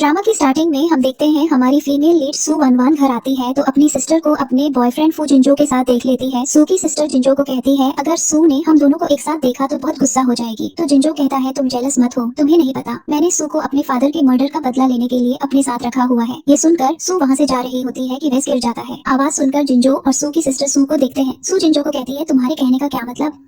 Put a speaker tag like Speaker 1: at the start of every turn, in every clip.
Speaker 1: Drama की starting में हम देखते हैं हमारी फीमेल लीड सू वनवान घर आती है तो अपनी सिस्टर को अपने बॉयफ्रेंड फू जिंजो के साथ देख लेती है। सू की सिस्टर जिंजो को कहती है अगर सू ने हम दोनों को एक साथ देखा तो बहुत गुस्सा हो जाएगी। तो जिंजो कहता है तुम जेलस मत हो, तुम्हें नहीं पता मैंने सू को अपने फादर के मर्डर का बदला लेने के लिए अपने साथ रखा हुआ है। ये सुनकर सू वहाँ से जा रही होती है कि वह गिर जाता है। आवाज सुनकर जिंजो और सू की सिस्टर सू को देखते हैं। सू जिंजो को कहती है तुम्हारे कहने का क्या मतलब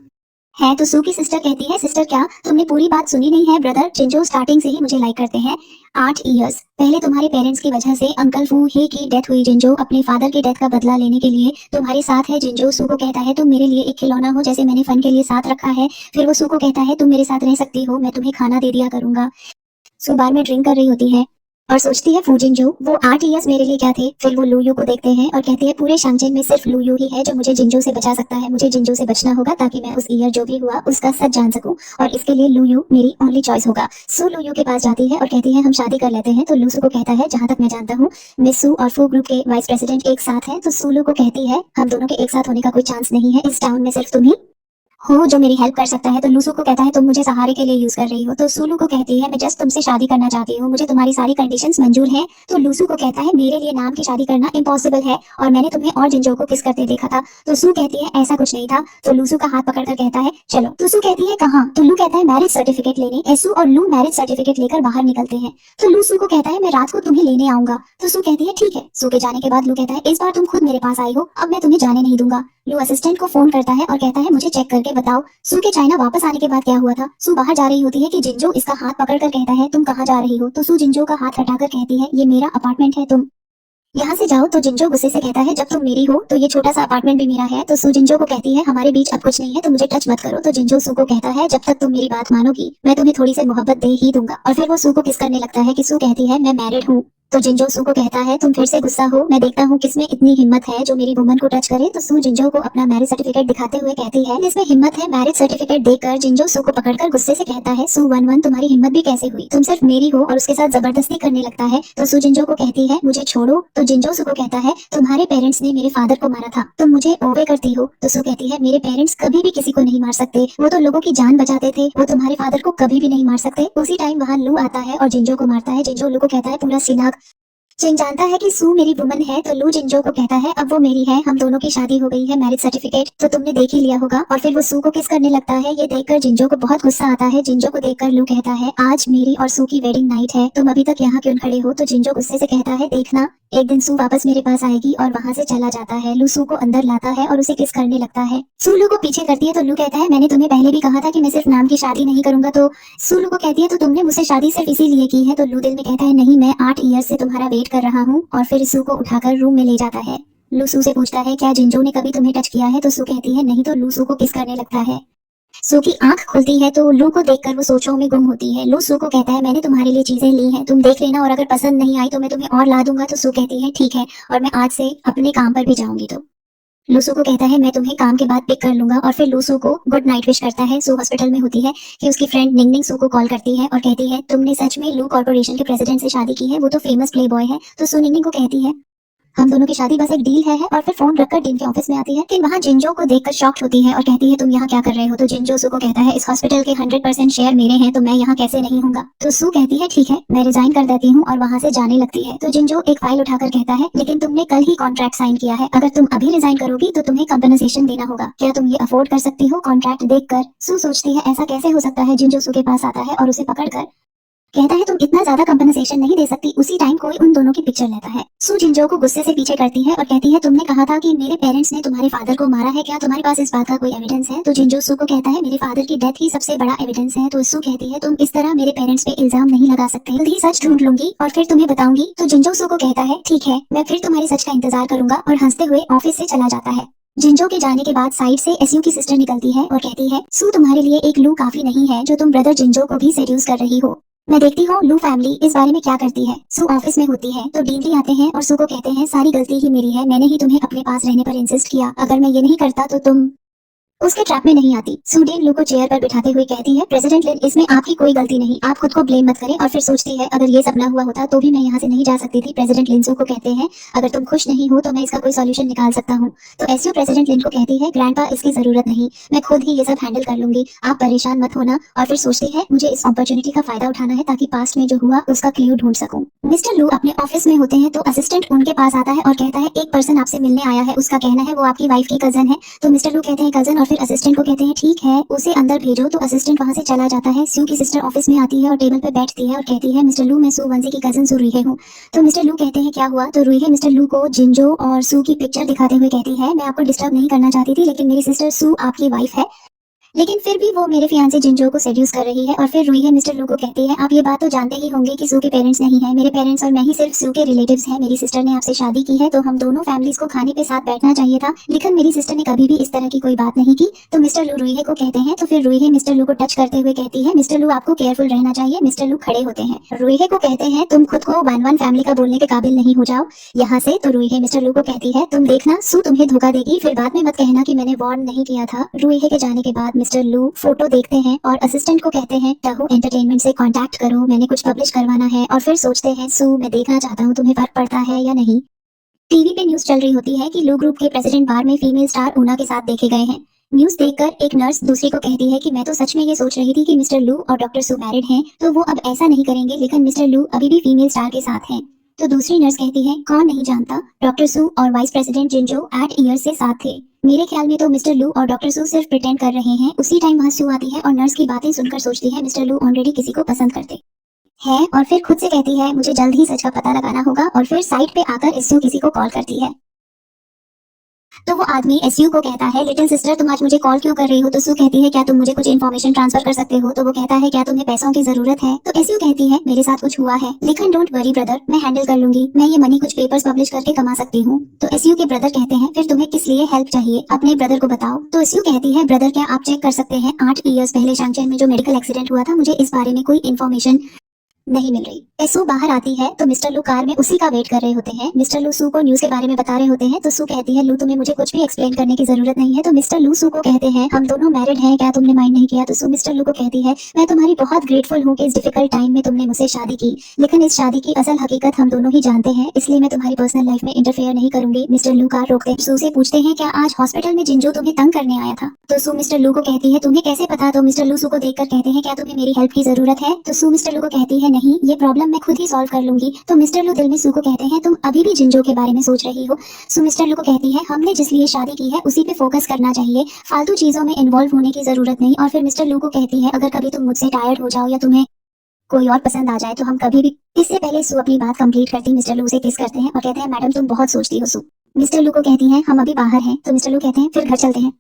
Speaker 1: है। तो सू की सिस्टर कहती है सिस्टर क्या तुमने पूरी बात सुनी नहीं है ब्रदर? जिंजो स्टार्टिंग से ही मुझे लाइक करते हैं। 8 इयर्स पहले तुम्हारे पेरेंट्स की वजह से अंकल फू ही की डेथ हुई। जिंजो अपने फादर की डेथ का बदला लेने के लिए तुम्हारे साथ है। जिंजो सू को कहता है तुम मेरे लिए एक खिलौना हो, जैसे मैंने फन के लिए साथ रखा है। फिर वो सू को कहता है तुम मेरे साथ रह सकती हो, मैं तुम्हें खाना दे दिया करूंगा। सू बार में ड्रिंक कर रही होती है और सोचती है फू जिंजो वो 8 इयर्स मेरे लिए क्या थे। फिर वो लूयू को देखते हैं और कहती है पूरे शांचेन में सिर्फ लूयू ही है जो मुझे जिंजो से बचा सकता है। मुझे जिंजो से बचना होगा ताकि मैं उस ईयर जो भी हुआ उसका सच जान सकूं और इसके लिए लूयू मेरी ओनली चॉइस होगा। सू लूयू के पास जाती है और कहती है हम शादी कर लेते हैं। तो लू सू को कहता है जहां तक मैं जानता हूँ मिस सू और फू ग्रुप के वाइस प्रेसिडेंट एक साथ हैं। तो सू लू को कहती है हम दोनों के एक साथ होने का कोई चांस नहीं है, इस टाउन में सिर्फ तुम ही हो जो मेरी हेल्प कर सकता है। तो लूसू को कहता है तुम मुझे सहारे के लिए यूज कर रही हो। तो सूलू को कहती है मैं जस्ट तुमसे शादी करना चाहती हूँ, मुझे तुम्हारी सारी कंडीशंस मंजूर हैं। तो लूसू को कहता है मेरे लिए नाम की शादी करना इम्पॉसिबल है और मैंने तुम्हें और जिंजो को किस करते देखा था। तो सू कहती है ऐसा कुछ नहीं था। तो लूसू का हाथ पकड़कर कहता है चलो। तो सू कहती है कहाँ? तो लू कहता है मैरिज सर्टिफिकेट लेने। एसू और लू मैरिज सर्टिफिकेट लेकर बाहर निकलते हैं। तो लूसू को कहता है मैं रात को तुम्हें लेने आऊंगा। तो सू कहती है ठीक है। सू के जाने के बाद लू कहता है इस बार तुम खुद मेरे पास आई हो, अब मैं तुम्हें जाने नहीं दूंगा। लू असिस्टेंट को फोन करता है और कहता है मुझे चेक करके बताओ सू के चाइना वापस आने के बाद क्या हुआ था। सू बाहर जा रही होती है कि जिंजो इसका हाथ पकड़कर कहता है तुम कहाँ जा रही हो। तो सू जिंजो का हाथ हटाकर कहती है ये मेरा अपार्टमेंट है, तुम यहाँ से जाओ। तो जिंजो गुस्से से कहता है जब तुम मेरी हो तो ये छोटा सा अपार्टमेंट भी मेरा है। तो सू जिंजो को कहती है हमारे बीच अब कुछ नहीं है, तो मुझे टच मत करो। तो जिंजो सू को कहता है जब तक तुम मेरी बात मानोगी मैं तुम्हें थोड़ी सी मोहब्बत दे ही दूंगा। और फिर वो सू को किस करने लगता है कि सू कहती है मैं मैरिड हूँ। तो जिंजो सू को कहता है तुम फिर से गुस्सा हो, मैं देखता हूँ किसमें इतनी हिम्मत है जो मेरी वुमन को टच करे। तो सू जिंजो को अपना मैरिज सर्टिफिकेट दिखाते हुए कहती है इसमें हिम्मत है। मैरिज सर्टिफिकेट देकर जिंजो सू को पकड़कर गुस्से से कहता है सू वन वन तुम्हारी हिम्मत भी कैसे हुई, तुम सिर्फ मेरी हो, और उसके साथ जबरदस्ती करने लगता है। तो सू जिंजो को कहती है मुझे छोड़ो। तो जिंजो सू को कहता है तुम्हारे पेरेंट्स ने मेरे फादर को मारा था, तुम मुझे ओवे करती हो। तो सू कहती है मेरे पेरेंट्स कभी भी किसी को नहीं मार सकते, वो तो लोगों की जान बचाते थे, वो तुम्हारे फादर को कभी भी नहीं मार सकते। उसी टाइम वहाँ लू आता है और जिंजो को मारता है। जिंजो लू को कहता है पूरा सिनाग। जिन जानता है कि सू मेरी वुमन है तो लू जिंजो को कहता है अब वो मेरी है, हम दोनों की शादी हो गई है, मैरिज सर्टिफिकेट तो तुमने देख ही लिया होगा। और फिर वो सू को किस करने लगता है। ये देखकर जिंजो को बहुत गुस्सा आता है। जिंजो को देखकर लू कहता है आज मेरी और सू की वेडिंग नाइट है, तुम अभी तक यहाँ क्यों खड़े हो। तो जिंजो गुस्से से कहता है देखना एक दिन सू वापस मेरे पास आएगी, और वहाँ से चला जाता है। लू सू को अंदर लाता है और उसे किस करने लगता है। सू लू को पीछे करती है तो लू कहता है मैंने तुम्हें पहले भी कहा था कि मैं सिर्फ नाम की शादी नहीं करूंगा। तो सू लू को कहती है तो तुमने मुझसे शादी सिर्फ इसीलिए की है। तो लू दिल में कहता है नहीं, मैं 8 ईयर से तुम्हारा वेट कर रहा हूँ। और फिर सू को उठाकर रूम में ले जाता है। लू सू से पूछता है क्या जिंजो ने कभी तुम्हें टच किया है। तो सू कहती है नहीं। तो लू सू को किस करने लगता है। सू की आंख खुलती है तो लू को देखकर वो सोचों में गुम होती है। लू सू को कहता है मैंने तुम्हारे लिए चीजें ली हैं, तुम देख लेना, और अगर पसंद नहीं आई तो मैं तुम्हें और ला दूंगा। तो सू कहती है ठीक है, और मैं आज से अपने काम पर भी जाऊंगी। तो लूसू को कहता है मैं तुम्हें काम के बाद पिक कर लूंगा। और फिर लूसू को गुड नाइट विश करता है। सू हॉस्पिटल में होती है कि उसकी फ्रेंड निंग निंग सू को कॉल करती है और कहती है तुमने सच में लू कॉर्पोरेशन के प्रेसिडेंट से शादी की है, वो तो फेमस प्ले बॉय है। तो सू निंग निंग को कहती है हम दोनों की शादी बस एक डील है। और फिर फोन रखकर डीन के ऑफिस में आती है। फिर वहाँ जिंजो को देखकर शॉक होती है और कहती है तुम यहाँ क्या कर रहे हो। तो जिंजो सू को कहता है इस हॉस्पिटल के 100% शेयर मेरे हैं, तो मैं यहाँ कैसे नहीं हूँगा। तो सू कहती है ठीक है, मैं रिजाइन कर देती हूँ, और वहाँ से जाने लगती है। तो जिंजो एक फाइल उठाकर कहता है लेकिन तुमने कल ही कॉन्ट्रैक्ट साइन किया है, अगर तुम अभी रिजाइन करोगी तो तुम्हें कंपनसेशन देना होगा, क्या तुम ये अफोर्ड कर सकती हो। कॉन्ट्रैक्ट देखकर सू सोचती है ऐसा कैसे हो सकता है। जिंजो सू के पास आता है और उसे पकड़कर कहता है तुम इतना ज्यादा कंपनसेशन नहीं दे सकती। उसी टाइम कोई उन दोनों की पिक्चर लेता है। सू जिंजो को गुस्से से पीछे करती है और कहती है तुमने कहा था कि मेरे पेरेंट्स ने तुम्हारे फादर को मारा है, क्या तुम्हारे पास इस बात का कोई एविडेंस है। तो जिंजो सू को कहता है मेरे फादर की डेथ ही सबसे बड़ा एविडेंस है। तो सू कहती है तुम इस तरह मेरे पेरेंट्स पे इल्जाम नहीं लगा सकते, जल्द ही सच ढूंढ लूंगी और फिर तुम्हें बताऊंगी। तो जिंजो सू को कहता है ठीक है, मैं फिर तुम्हारे सच का इंतजार करूंगा, और हंसते हुए ऑफिस से चला जाता है। जिंजो के जाने के बाद साइड से एसयू की सिस्टर निकलती है और कहती है सू तुम्हारे लिए एक लू काफी नहीं है जो तुम ब्रदर जिंजो को भी सेड्यूस कर रही हो। मैं देखती हूँ लू फैमिली इस बारे में क्या करती है। सू ऑफिस में होती है तो डीन भी आते हैं और सू को कहते हैं सारी गलती ही मेरी है, मैंने ही तुम्हें अपने पास रहने पर इंसिस्ट किया, अगर मैं ये नहीं करता तो तुम उसके ट्रैप में नहीं आती। सू डेन लू को चेयर पर बिठाते हुए कहती है, प्रेसिडेंट लिन, इसमें आपकी कोई गलती नहीं, आप खुद को ब्लेम मत करें। और फिर सोचती है, अगर ये सपना हुआ होता तो भी मैं यहाँ से नहीं जा सकती थी। प्रेसिडेंट लिन सू को कहते हैं, अगर तुम खुश नहीं हो तो मैं इसका कोई सॉल्यूशन निकाल सकता हूँ। तो एसयू प्रेसिडेंट लिन को कहती है, ग्रैंडपा इसकी जरूरत नहीं, मैं खुद ही ये सब हैंडल कर लूंगी, आप परेशान मत होना। और फिर सोचती है, मुझे इस अपॉर्चुनिटी का फायदा उठाना है ताकि पास्ट में जो हुआ उसका क्लू ढूंढ सकूं। मिस्टर लू अपने ऑफिस में होते हैं तो असिस्टेंट उनके पास आता है और कहता है, एक पर्सन आपसे मिलने आया है, उसका कहना है वो आपकी वाइफ की कजन है। तो मिस्टर लू कहते हैं कजन, और फिर असिस्टेंट को कहते हैं ठीक है, उसे अंदर भेजो। तो असिस्टेंट वहां से चला जाता है। सू की सिस्टर ऑफिस में आती है और टेबल पे बैठती है और कहती है, मिस्टर लू, मैं सू वंसी की कजन सू रुइहे हूँ। तो मिस्टर लू कहते हैं क्या हुआ। तो रुइहे मिस्टर लू को जिंजो और सू की पिक्चर दिखाते हुए कहती है, मैं आपको डिस्टर्ब नहीं करना चाहती थी, लेकिन मेरी सिस्टर सू आपकी वाइफ है, लेकिन फिर भी वो मेरे फियांसे जिंजो को सेड्यूस कर रही है। और फिर रुइहे मिस्टर लू को कहती है, आप ये बात तो जानते ही होंगे कि सू के पेरेंट्स नहीं है, मेरे पेरेंट्स और मैं ही सिर्फ सू के रिलेटिव्स हैं। मेरी सिस्टर ने आपसे शादी की है तो हम दोनों फैमिलीज को खाने पे साथ बैठना चाहिए था, लेकिन मेरी सिस्टर ने कभी भी इस तरह की कोई बात नहीं की। तो मिस्टर लू रुइहे को कहते हैं। तो फिर रुइहे मिस्टर लू को टच करते हुए कहती है, मिस्टर लू आपको केयरफुल रहना चाहिए। मिस्टर लू खड़े होते हैं। रुइहे को कहते हैं, तुम खुद को वन फैमिली का बोलने के काबिल नहीं हो जाओ यहाँ से। तो रुइहे मिस्टर लू को कहती है, तुम देखना सू तुम्हें धोखा देगी, फिर बाद में मत कहना कि मैंने वार्न नहीं किया था। रुइहे के जाने के बाद मिस्टर लू फोटो देखते हैं और असिस्टेंट को कहते हैं, टहू एंटरटेनमेंट से कांटेक्ट करो, मैंने कुछ पब्लिश करवाना है। और फिर सोचते हैं, सू मैं देखना चाहता हूँ तुम्हें फर्क पड़ता है या नहीं। टीवी पे न्यूज चल रही होती है कि लू ग्रुप के प्रेसिडेंट बार में फीमेल स्टार ऊना के साथ देखे गए हैं। न्यूज देखकर एक नर्स दूसरी को कहती है कि मैं तो सच में ये सोच रही थी कि मिस्टर लू और डॉक्टर सू मैरिड हैं, तो वो अब ऐसा नहीं करेंगे, लेकिन मिस्टर लू अभी भी फीमेल स्टार के साथ हैं। तो दूसरी नर्स कहती है, कौन नहीं जानता, डॉक्टर सू और वाइस प्रेसिडेंट जिंजो 8 ईयर से साथ थे। मेरे ख्याल में तो मिस्टर लू और डॉक्टर सू सिर्फ प्रिटेंड कर रहे हैं। उसी टाइम वहां सू आती है और नर्स की बातें सुनकर सोचती है, मिस्टर लू ऑलरेडी किसी को पसंद करते हैं। और फिर खुद से कहती है, मुझे जल्द ही सच का पता लगाना होगा। और फिर साइड पे आकर एसयू किसी को कॉल करती है। तो वो आदमी एसयू को कहता है, लिटिल सिस्टर तुम आज मुझे कॉल क्यों कर रही हो। तो सू कहती है, क्या तुम मुझे कुछ इन्फॉर्मेशन ट्रांसफर कर सकते हो। तो वो कहता है, क्या तुम्हें पैसों की जरूरत है। तो एसयू कहती है, मेरे साथ कुछ हुआ है, लेकिन डोंट वरी ब्रदर, मैं हैंडल कर लूंगी, मैं ये मनी कुछ पेपर्स पब्लिश करके कमा सकती हूँ। तो एसयू के ब्रदर कहते हैं, फिर तुम्हें किस लिए हेल्प चाहिए, अपने ब्रदर को बताओ। तो एसयू कहती है, ब्रदर क्या आप चेक कर सकते हैं, 8 ईयर्स पहले शैंगचेन में जो मेडिकल एक्सीडेंट हुआ था, मुझे इस बारे में कोई इन्फॉर्मेशन नहीं मिल रही। एसू बाहर आती है तो मिस्टर लू कार में उसी का वेट कर रहे होते हैं। मिस्टर लू सू को न्यूज के बारे में बता रहे होते हैं। तो सू कहती है, लू तुम्हें मुझे कुछ भी एक्सप्लेन करने की जरूरत नहीं है। तो मिस्टर लू सू को कहते हैं, हम दोनों मैरिड हैं, क्या तुमने माइंड नहीं किया। तो सू मिस्टर लू को कहती है, मैं तुम्हारी बहुत ग्रेटफुल हूँ कि इस डिफिकल्ट टाइम में तुमने मुझसे शादी की, लेकिन इस शादी की असल हकीकत हम दोनों ही जानते हैं, इसलिए मैं तुम्हारी पर्सनल लाइफ में इंटरफेयर नहीं करूंगी। मिस्टर लू कार रोकते सू से पूछते हैं, क्या आज हॉस्पिटल में जिंजो तुम्हें तंग करने आया था। तो सू मिस्टर लू को कहती है, तुम्हें कैसे पता। तो मिस्टर लू सू को देखकर कहते हैं, क्या तुम्हें मेरी हेल्प की जरूरत है। तो सू मिस्टर लू को कहती है, नहीं, ये प्रॉब्लम मैं खुद ही सॉल्व कर लूंगी। तो मिस्टर लू दिल में सू को कहते हैं, तुम अभी भी जिंजो के बारे में सोच रही हो। सू मिस्टर लू को कहती है, हमने जिस लिए शादी की है उसी पे फोकस करना चाहिए, फालतू चीजों में इन्वॉल्व होने की जरूरत नहीं। और फिर मिस्टर लू को कहती है, अगर कभी तुम मुझसे टायर्ड हो जाओ या तुम्हें कोई और पसंद आ जाए तो हम कभी भी। इससे पहले सू अपनी बात कंप्लीट करती मिस्टर लू से किस करते हैं और कहते हैं, मैडम तुम बहुत सोचती हो। सू मिस्टर लू को कहती है, हम अभी बाहर हैं। तो मिस्टर लू कहते हैं, फिर घर चलते हैं।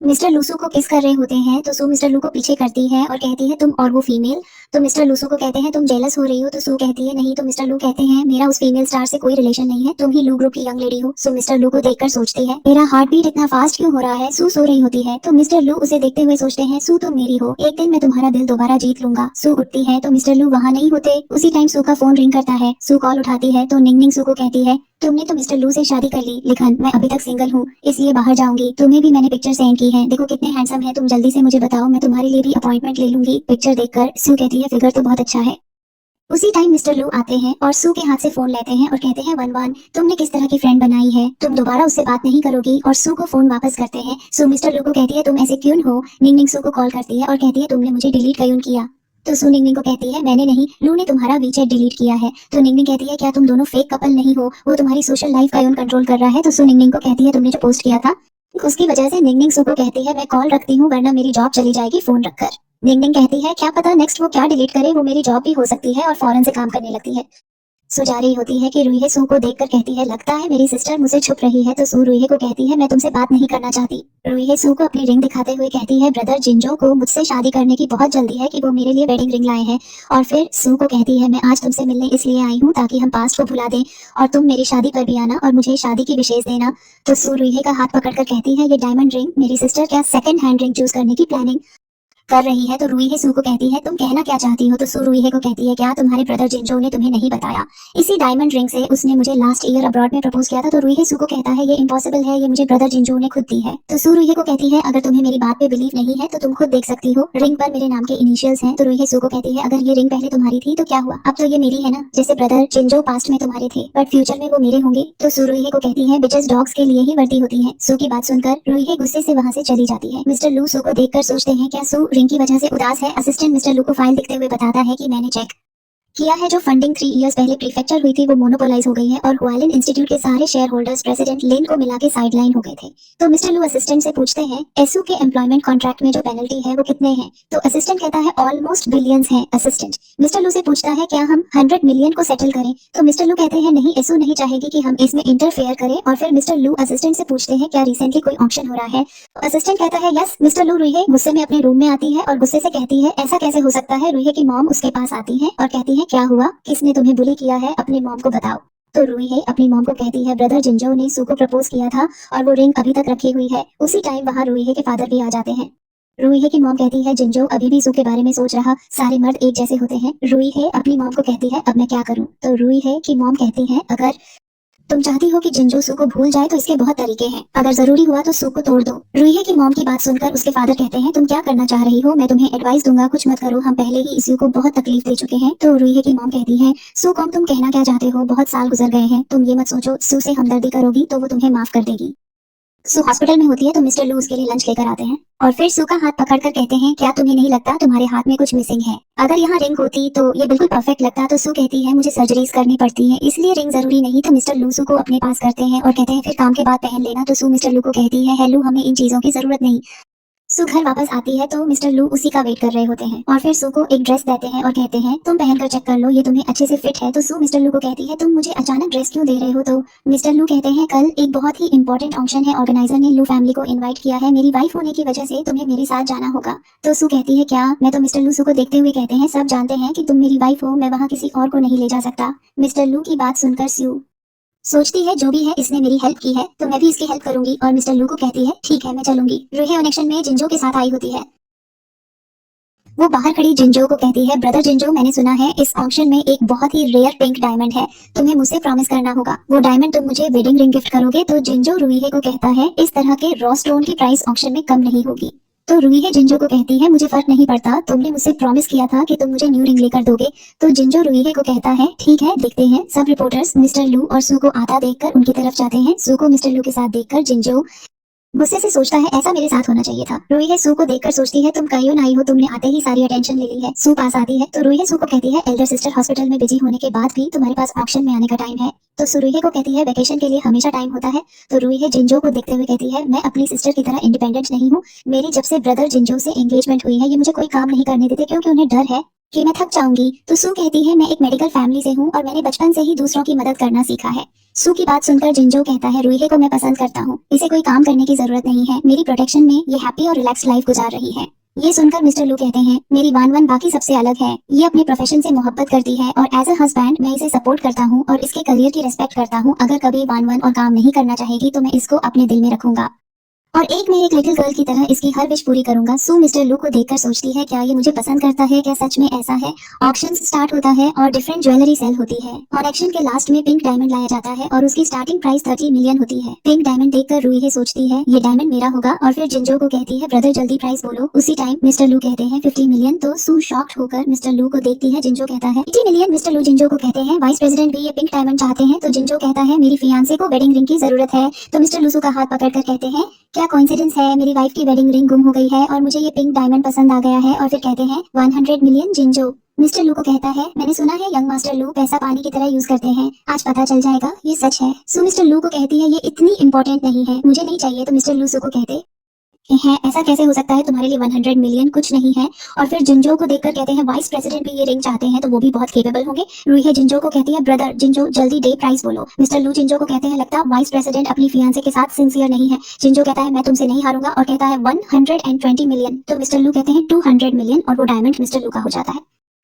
Speaker 1: मिस्टर लूसू को किस कर रहे होते हैं तो सू मिस्टर लू को पीछे करती है और कहती है, तुम और वो फीमेल। तो मिस्टर लूसू को कहते हैं, तुम जेलस हो रही हो। तो सू कहती है, नहीं। तो मिस्टर लू कहते हैं, मेरा उस फीमेल स्टार से कोई रिलेशन नहीं है, तुम ही लू ग्रुप की यंग लेडी हो। सो मिस्टर लू को देखकर सोचती है, मेरा हार्ट बीट इतना फास्ट क्यों हो रहा है। सू सो रही होती है तो मिस्टर लू उसे देखते हुए सोचते हैं, सू तुम मेरी हो, एक दिन मैं तुम्हारा दिल दोबारा जीत लूंगा। सू उठती है तो मिस्टर लू वहाँ नहीं होते। उसी टाइम सू का फोन रिंग करता है। सू कॉल उठाती है तो निंग निंग सू को कहती है, तुमने तो मिस्टर लू से शादी कर ली, लेकिन मैं अभी तक सिंगल हूँ, इसलिए बाहर जाऊंगी। तुम्हें भी मैंने पिक्चर सेंड की है, देखो कितने हैंडसम है, तुम जल्दी से मुझे बताओ, मैं तुम्हारे लिए भी अपॉइंटमेंट ले लूंगी। पिक्चर देखकर सू कहती है, फिगर तो बहुत अच्छा है। उसी टाइम मिस्टर लू आते हैं और सू के हाथ से फोन लेते हैं और कहते हैं, वन वन तुमने किस तरह की फ्रेंड बनाई है, तुम दोबारा उससे बात नहीं करोगी। और सू को फोन वापस करते हैं। सू मिस्टर लू को कहती है, तुम ऐसे क्यों हो। निंग निंग सू को कॉल करती है और कहती है, तुमने मुझे डिलीट क्यों किया। तो सू निंग निंग को कहती है, मैंने नहीं, लू ने तुम्हारा वीचैट डिलीट किया है। तो निंग निंग कहती है, क्या तुम दोनों फेक कपल नहीं हो, वो तुम्हारी सोशल लाइफ क्यों कंट्रोल कर रहा है। तो सू निंग निंग को कहती है, तुमने जो पोस्ट किया था उसकी वजह से। निंग निंग सू को कहती है, मैं कॉल रखती हूँ वरना मेरी जॉब चली जाएगी, फोन रखकर। निंग निंग कहती है, क्या पता नेक्स्ट वो क्या डिलीट करे, वो मेरी जॉब भी हो सकती है। और फौरन से काम करने लगती है। सू जा रही होती है कि रुइहे सू को देखकर कहती है, लगता है मेरी सिस्टर मुझसे छुप रही है। तो सू रुइहे को कहती है, मैं तुमसे बात नहीं करना चाहती। रुइहे सू को अपनी रिंग दिखाते हुए कहती है, ब्रदर जिंजो को मुझसे शादी करने की बहुत जल्दी है कि वो मेरे लिए वेडिंग रिंग लाए हैं। और फिर सू को कहती है, मैं आज तुमसे मिलने इसलिए आई हूँ ताकि हम पास्ट को भुला दें और तुम मेरी शादी पर भी आना और मुझे शादी की विशेष देना। तो सू रुइहे का हाथ पकड़कर कहती है, ये डायमंड रिंग मेरी सिस्टर क्या सेकंड हैंड रिंग चूज करने की प्लानिंग कर रही है। तो रूही सू को कहती है तुम कहना क्या चाहती हो। तो सू रूही को कहती है क्या तुम्हारे ब्रदर जिंजो ने तुम्हें नहीं बताया, इसी डायमंड रिंग से उसने मुझे लास्ट ईयर अब्रॉड में प्रपोज किया था। तो रूही सू को कहता है ये इम्पॉसिबल है, ये मुझे ब्रदर जिंजो ने खुद दी है। तो सू रूही को कहती है अगर तुम्हें मेरी बात पे बिलीव नहीं है तो तुम खुद देख सकती हो, रिंग पर मेरे नाम के इनिशियल्स हैं। तो रूही सू को कहती है अगर ये रिंग पहले तुम्हारी थी तो क्या हुआ, अब तो ये मेरी है ना, जैसे ब्रदर जिंजो पास्ट में तुम्हारे थे बट फ्यूचर में वो मेरे होंगे। तो सू रूही को कहती है बिचेस डॉग्स के लिए ही वर्दी होती है। सू की बात सुनकर रूही गुस्से से वहाँ से चली जाती है। मिस्टर लू सू को देखकर सोचते हैं क्या सू रिंग की वजह से उदास है। असिस्टेंट मिस्टर लू को फाइल दिखते हुए बताता है कि मैंने चेक किया है, जो फंडिंग 3 इयर्स पहले प्रीफेक्चर हुई थी वो मोनोपोलाइज हो गई है और हुआलिन इंस्टीट्यूट के सारे शेयर होल्डर्स प्रेसिडेंट लिन को मिला के साइडलाइन हो गए थे। तो मिस्टर लू असिस्टेंट से पूछते हैं एसू के एम्प्लॉयमेंट कॉन्ट्रैक्ट में जो पेनल्टी है वो कितने हैं। तो असिस्टेंट कहता है ऑलमोस्ट बिलियंस है। असिस्टेंट मिस्टर लू से पूछता है क्या हम 100 मिलियन को सेटल करें। तो मिस्टर लू कहते हैं नहीं, एसू नहीं चाहेगी कि हम इसमें इंटरफेयर करें। और फिर मिस्टर लू असिस्टेंट से पूछते हैं क्या रिसेंटली कोई ऑक्शन हो रहा है। तो असिस्टेंट कहता है यस। मिस्टर लू रूही गुस्से में अपने रूम में आती है और गुस्से से कहती है ऐसा कैसे हो सकता है। रूही की मॉम उसके पास आती है और कहती है क्या हुआ, किसने तुम्हें बुली किया है, अपने मॉम को बताओ। तो रूही अपनी मॉम को कहती है ब्रदर जिंजो ने सू को प्रपोज किया था और वो रिंग अभी तक रखी हुई है। उसी टाइम वहाँ रूही के फादर भी आ जाते हैं। रूही की मॉम कहती है जिंजो अभी भी सू के बारे में सोच रहा, सारे मर्द एक जैसे होते हैं। रूही अपनी मॉम को कहती है अब मैं क्या करूं। तो रूही की मॉम कहती है अगर तुम चाहती हो कि जिंजो सू को भूल जाए तो इसके बहुत तरीके हैं, अगर जरूरी हुआ तो सू को तोड़ दो। रूही की मॉम की बात सुनकर उसके फादर कहते हैं तुम क्या करना चाह रही हो, मैं तुम्हें एडवाइस दूंगा, कुछ मत करो, हम पहले ही इस को बहुत तकलीफ दे चुके हैं। तो रूही की मॉम कहती है सू को तुम कहना क्या चाहते हो, बहुत साल गुजर गए हैं, तुम ये मत सोचो सू से हमदर्दी करोगी तो वो तुम्हें माफ कर देगी। सू हॉस्पिटल में होती है तो मिस्टर लू उसके लिए लंच लेकर आते हैं और फिर सू का हाथ पकड़कर कहते हैं क्या तुम्हें नहीं लगता तुम्हारे हाथ में कुछ मिसिंग है, अगर यहाँ रिंग होती तो ये बिल्कुल परफेक्ट लगता। तो सू कहती है मुझे सर्जरीज करनी पड़ती है इसलिए रिंग जरूरी नहीं। तो मिस्टर लू सू को अपने पास करते हैं और कहते हैं फिर काम के बाद पहन लेना। तो सू मिस्टर लू को कहती है हेलो हमें इन चीजों की जरूरत नहीं। सू घर वापस आती है तो मिस्टर लू उसी का वेट कर रहे होते हैं और फिर सू को एक ड्रेस देते हैं और कहते हैं तुम पहनकर चेक कर लो ये तुम्हें अच्छे से फिट है। तो सू मिस्टर लू को कहती है तुम मुझे अचानक ड्रेस क्यों दे रहे हो। तो मिस्टर लू कहते हैं कल एक बहुत ही इंपॉर्टेंट ऑक्शन है, ऑर्गेनाइजर ने लू फैमिली को इनवाइट किया है, मेरी वाइफ होने की वजह से तुम्हें मेरे साथ जाना होगा। तो सू कहती है क्या मैं। तो मिस्टर लू सू को देखते हुए कहते हैं सब जानते हैं कि तुम मेरी वाइफ हो, मैं वहाँ किसी और को नहीं ले जा सकता। मिस्टर लू की बात सुनकर सू सोचती है जो भी है इसने मेरी हेल्प की है तो मैं भी इसकी हेल्प करूंगी और मिस्टर लू को कहती है ठीक है मैं चलूंगी। रूही कनेक्शन में जिंजो के साथ आई होती है। वो बाहर खड़ी जिंजो को कहती है ब्रदर जिंजो मैंने सुना है इस ऑक्शन में एक बहुत ही रेयर पिंक डायमंड है, तुम्हें मुझसे प्रॉमिस करना होगा वो डायमंड तुम मुझे वेडिंग रिंग गिफ्ट करोगे। तो जिंजो रूही को कहता है इस तरह के रॉ स्टोन की प्राइस ऑक्शन में कम नहीं होगी। तो रूही जिंजो को कहती है मुझे फर्क नहीं पड़ता, तुमने मुझसे प्रॉमिस किया था कि तुम मुझे न्यू रिंग लेकर दोगे। तो जिंजो रूही को कहता है ठीक है देखते हैं। सब रिपोर्टर्स मिस्टर लू और सू को आता देखकर उनकी तरफ जाते हैं। सू को मिस्टर लू के साथ देखकर जिंजो गुस्से से सोचता है ऐसा मेरे साथ होना चाहिए था। रूही सू को देखकर सोचती है तुम कहीं आई हो, तुमने आते ही सारी अटेंशन ले ली है। सू पास आती है तो रूही सू को कहती है एल्डर सिस्टर हॉस्पिटल में बिजी होने के बाद भी तुम्हारे पास ऑक्शन में आने का टाइम है। तो सू रूही को कहती है वेकेशन के लिए हमेशा टाइम होता है। तो रूही जिंजो को देखते हुए कहती है मैं अपनी सिस्टर की तरह इंडिपेंडेंट नहीं हूँ, मेरी जब से ब्रदर जिंजो से एंगेजमेंट हुई है ये मुझे कोई काम नहीं करने देते क्योंकि उन्हें डर है कि मैं थक जाऊंगी। तो सू कहती है मैं एक मेडिकल फैमिली से हूँ और मैंने बचपन से ही दूसरों की मदद करना सीखा है। सू की बात सुनकर जिंजो कहता है रूही को मैं पसंद करता हूँ, इसे कोई काम करने की जरूरत नहीं है, मेरी प्रोटेक्शन में ये हैप्पी और रिलैक्स लाइफ गुजार रही है। ये सुनकर मिस्टर लू कहते हैं मेरी वान वन बाकी सबसे अलग है, ये अपने प्रोफेशन से मोहब्बत करती है और एज अ हस्बैंड मैं इसे सपोर्ट करता हूँ और इसके करियर की रिस्पेक्ट करता हूँ। अगर कभी वान वन और काम नहीं करना चाहेगी तो मैं इसको अपने दिल में रखूंगा और एक मैं एक लिटिल गर्ल की तरह इसकी हर विश पूरी करूंगा। सू मिस्टर लू को देखकर सोचती है क्या ये मुझे पसंद करता है, क्या सच में ऐसा है। ऑक्शन स्टार्ट होता है और डिफरेंट ज्वेलरी सेल होती है और ऑक्शन के लास्ट में पिंक डायमंड लाया जाता है और उसकी स्टार्टिंग प्राइस 30 मिलियन होती है। पिंक डायमंड देखकर रूही सोचती है ये डायमंड मेरा होगा और फिर जिंजो को कहती है ब्रदर जल्दी प्राइस बोलो। उसी टाइम मिस्टर लू कहते हैं 50 मिलियन। तो सू शॉक्ड होकर मिस्टर लू को देखती है। जिंजो कहता है 80 मिलियन। मिस्टर लू जिंजो को कहते हैं वाइस प्रेसिडेंट भी ये पिंक डायमंड चाहते हैं। तो जिंजो कहता है मेरी फियांसे को वेडिंग रिंग की जरूरत है। तो मिस्टर लू का हाथ पकड़कर कहते हैं क्या कोइंसिडेंस है, मेरी वाइफ की वेडिंग रिंग गुम हो गई है और मुझे ये पिंक डायमंड पसंद आ गया है। और फिर कहते हैं 100 मिलियन। जिंजो मिस्टर लू को कहता है मैंने सुना है यंग मास्टर लू पैसा पानी की तरह यूज करते हैं, आज पता चल जाएगा ये सच है। सू मिस्टर लू को कहती है ये इतनी इंपॉर्टेंट नहीं है, मुझे नहीं चाहिए। तो मिस्टर लू को कहते है ऐसा कैसे हो सकता है, तुम्हारे लिए 100 मिलियन कुछ नहीं है। और फिर जिंजो को देखकर कहते हैं वाइस प्रेसिडेंट भी ये रिंग चाहते हैं तो वो भी बहुत केपेबल होंगे। रूही जिंजो को कहती है ब्रदर जिंजो जल्दी डे प्राइस बोलो। मिस्टर लू जिंजो को कहते हैं लगता वाइस प्रेसिडेंट अपनी फियांसे के साथ सिंसियर नहीं है। जिंजो कहता है मैं तुमसे नहीं हारूंगा और कहता है 120 मिलियन। तो मिस्टर लू कहते हैं 200 मिलियन और वो डायमंड मिस्टर लू का हो जाता है।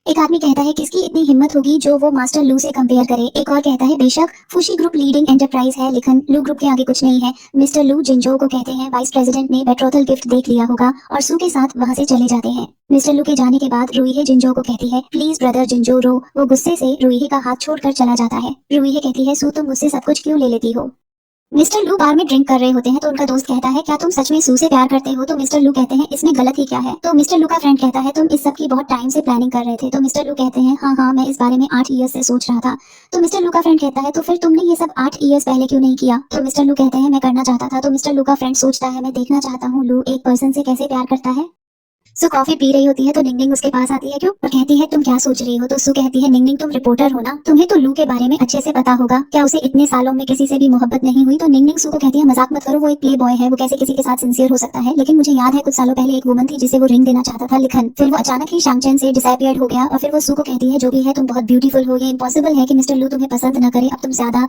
Speaker 1: एक आदमी कहता है किसकी इतनी हिम्मत होगी जो वो मास्टर लू से कंपेयर करे। एक और कहता है बेशक फुशी ग्रुप लीडिंग एंटरप्राइज है लेकिन लू ग्रुप के आगे कुछ नहीं है। मिस्टर लू जिंजो को कहते हैं वाइस प्रेसिडेंट ने बेट्रोथल गिफ्ट देख लिया होगा और सू के साथ वहां से चले जाते हैं। मिस्टर लू के जाने के बाद रूहीहे जिंजो को कहती है प्लीज ब्रदर जिंजो रो। वो गुस्से से रूहीहे का हाथ छोड़कर चला जाता है। रूहीहे कहती है सू तुम मुझसे सब कुछ क्यों ले लेती हो। मिस्टर लू बार में ड्रिंक कर रहे होते हैं तो उनका दोस्त कहता है क्या तुम सच में सू से प्यार करते हो। तो मिस्टर लू कहते हैं इसमें गलत ही क्या है। तो मिस्टर लू का फ्रेंड कहता है तुम इस सब की बहुत टाइम से प्लानिंग कर रहे थे। तो मिस्टर लू कहते हैं हाँ मैं इस बारे में 8 ईयर्स से सोच रहा था। तो मिस्टर लू का फ्रेंड कहता है तो फिर तुमने ये सब 8 ईयर्स पहले क्यों नहीं किया। तो मिस्टर लू कहते हैं मैं करना चाहता था। तो मिस्टर लू का फ्रेंड सोचता है मैं देखना चाहता हूँ लू एक पर्सन से कैसे प्यार करता है। सू कॉफी पी रही होती है तो निंगनिंग उसके पास आती है क्यों और कहती है तुम क्या सोच रही हो। तो सू कहती है निंगनिंग तुम रिपोर्टर हो ना, तुम्हें तो लू के बारे में अच्छे से पता होगा, क्या उसे इतने सालों में किसी से भी मोहब्बत नहीं हुई। तो निंगनिंग सू को कहती है मजाक मत करो, वो एक प्ले बॉय है, वो कैसे किसी के साथ सिंसियर हो सकता है। लेकिन मुझे याद है कुछ सालों पहले एक वुमन थी जिसे वो रिंग देना चाहता था लिखन, फिर वो अचानक ही शांगचैन से डिसअपियर्ड हो गया और फिर वो सू को कहती है जो भी है तुम बहुत ब्यूटीफुल हो, ये इम्पॉसिबल है कि मिस्टर लू तुम्हें पसंद न करे, अब तुम ज्यादा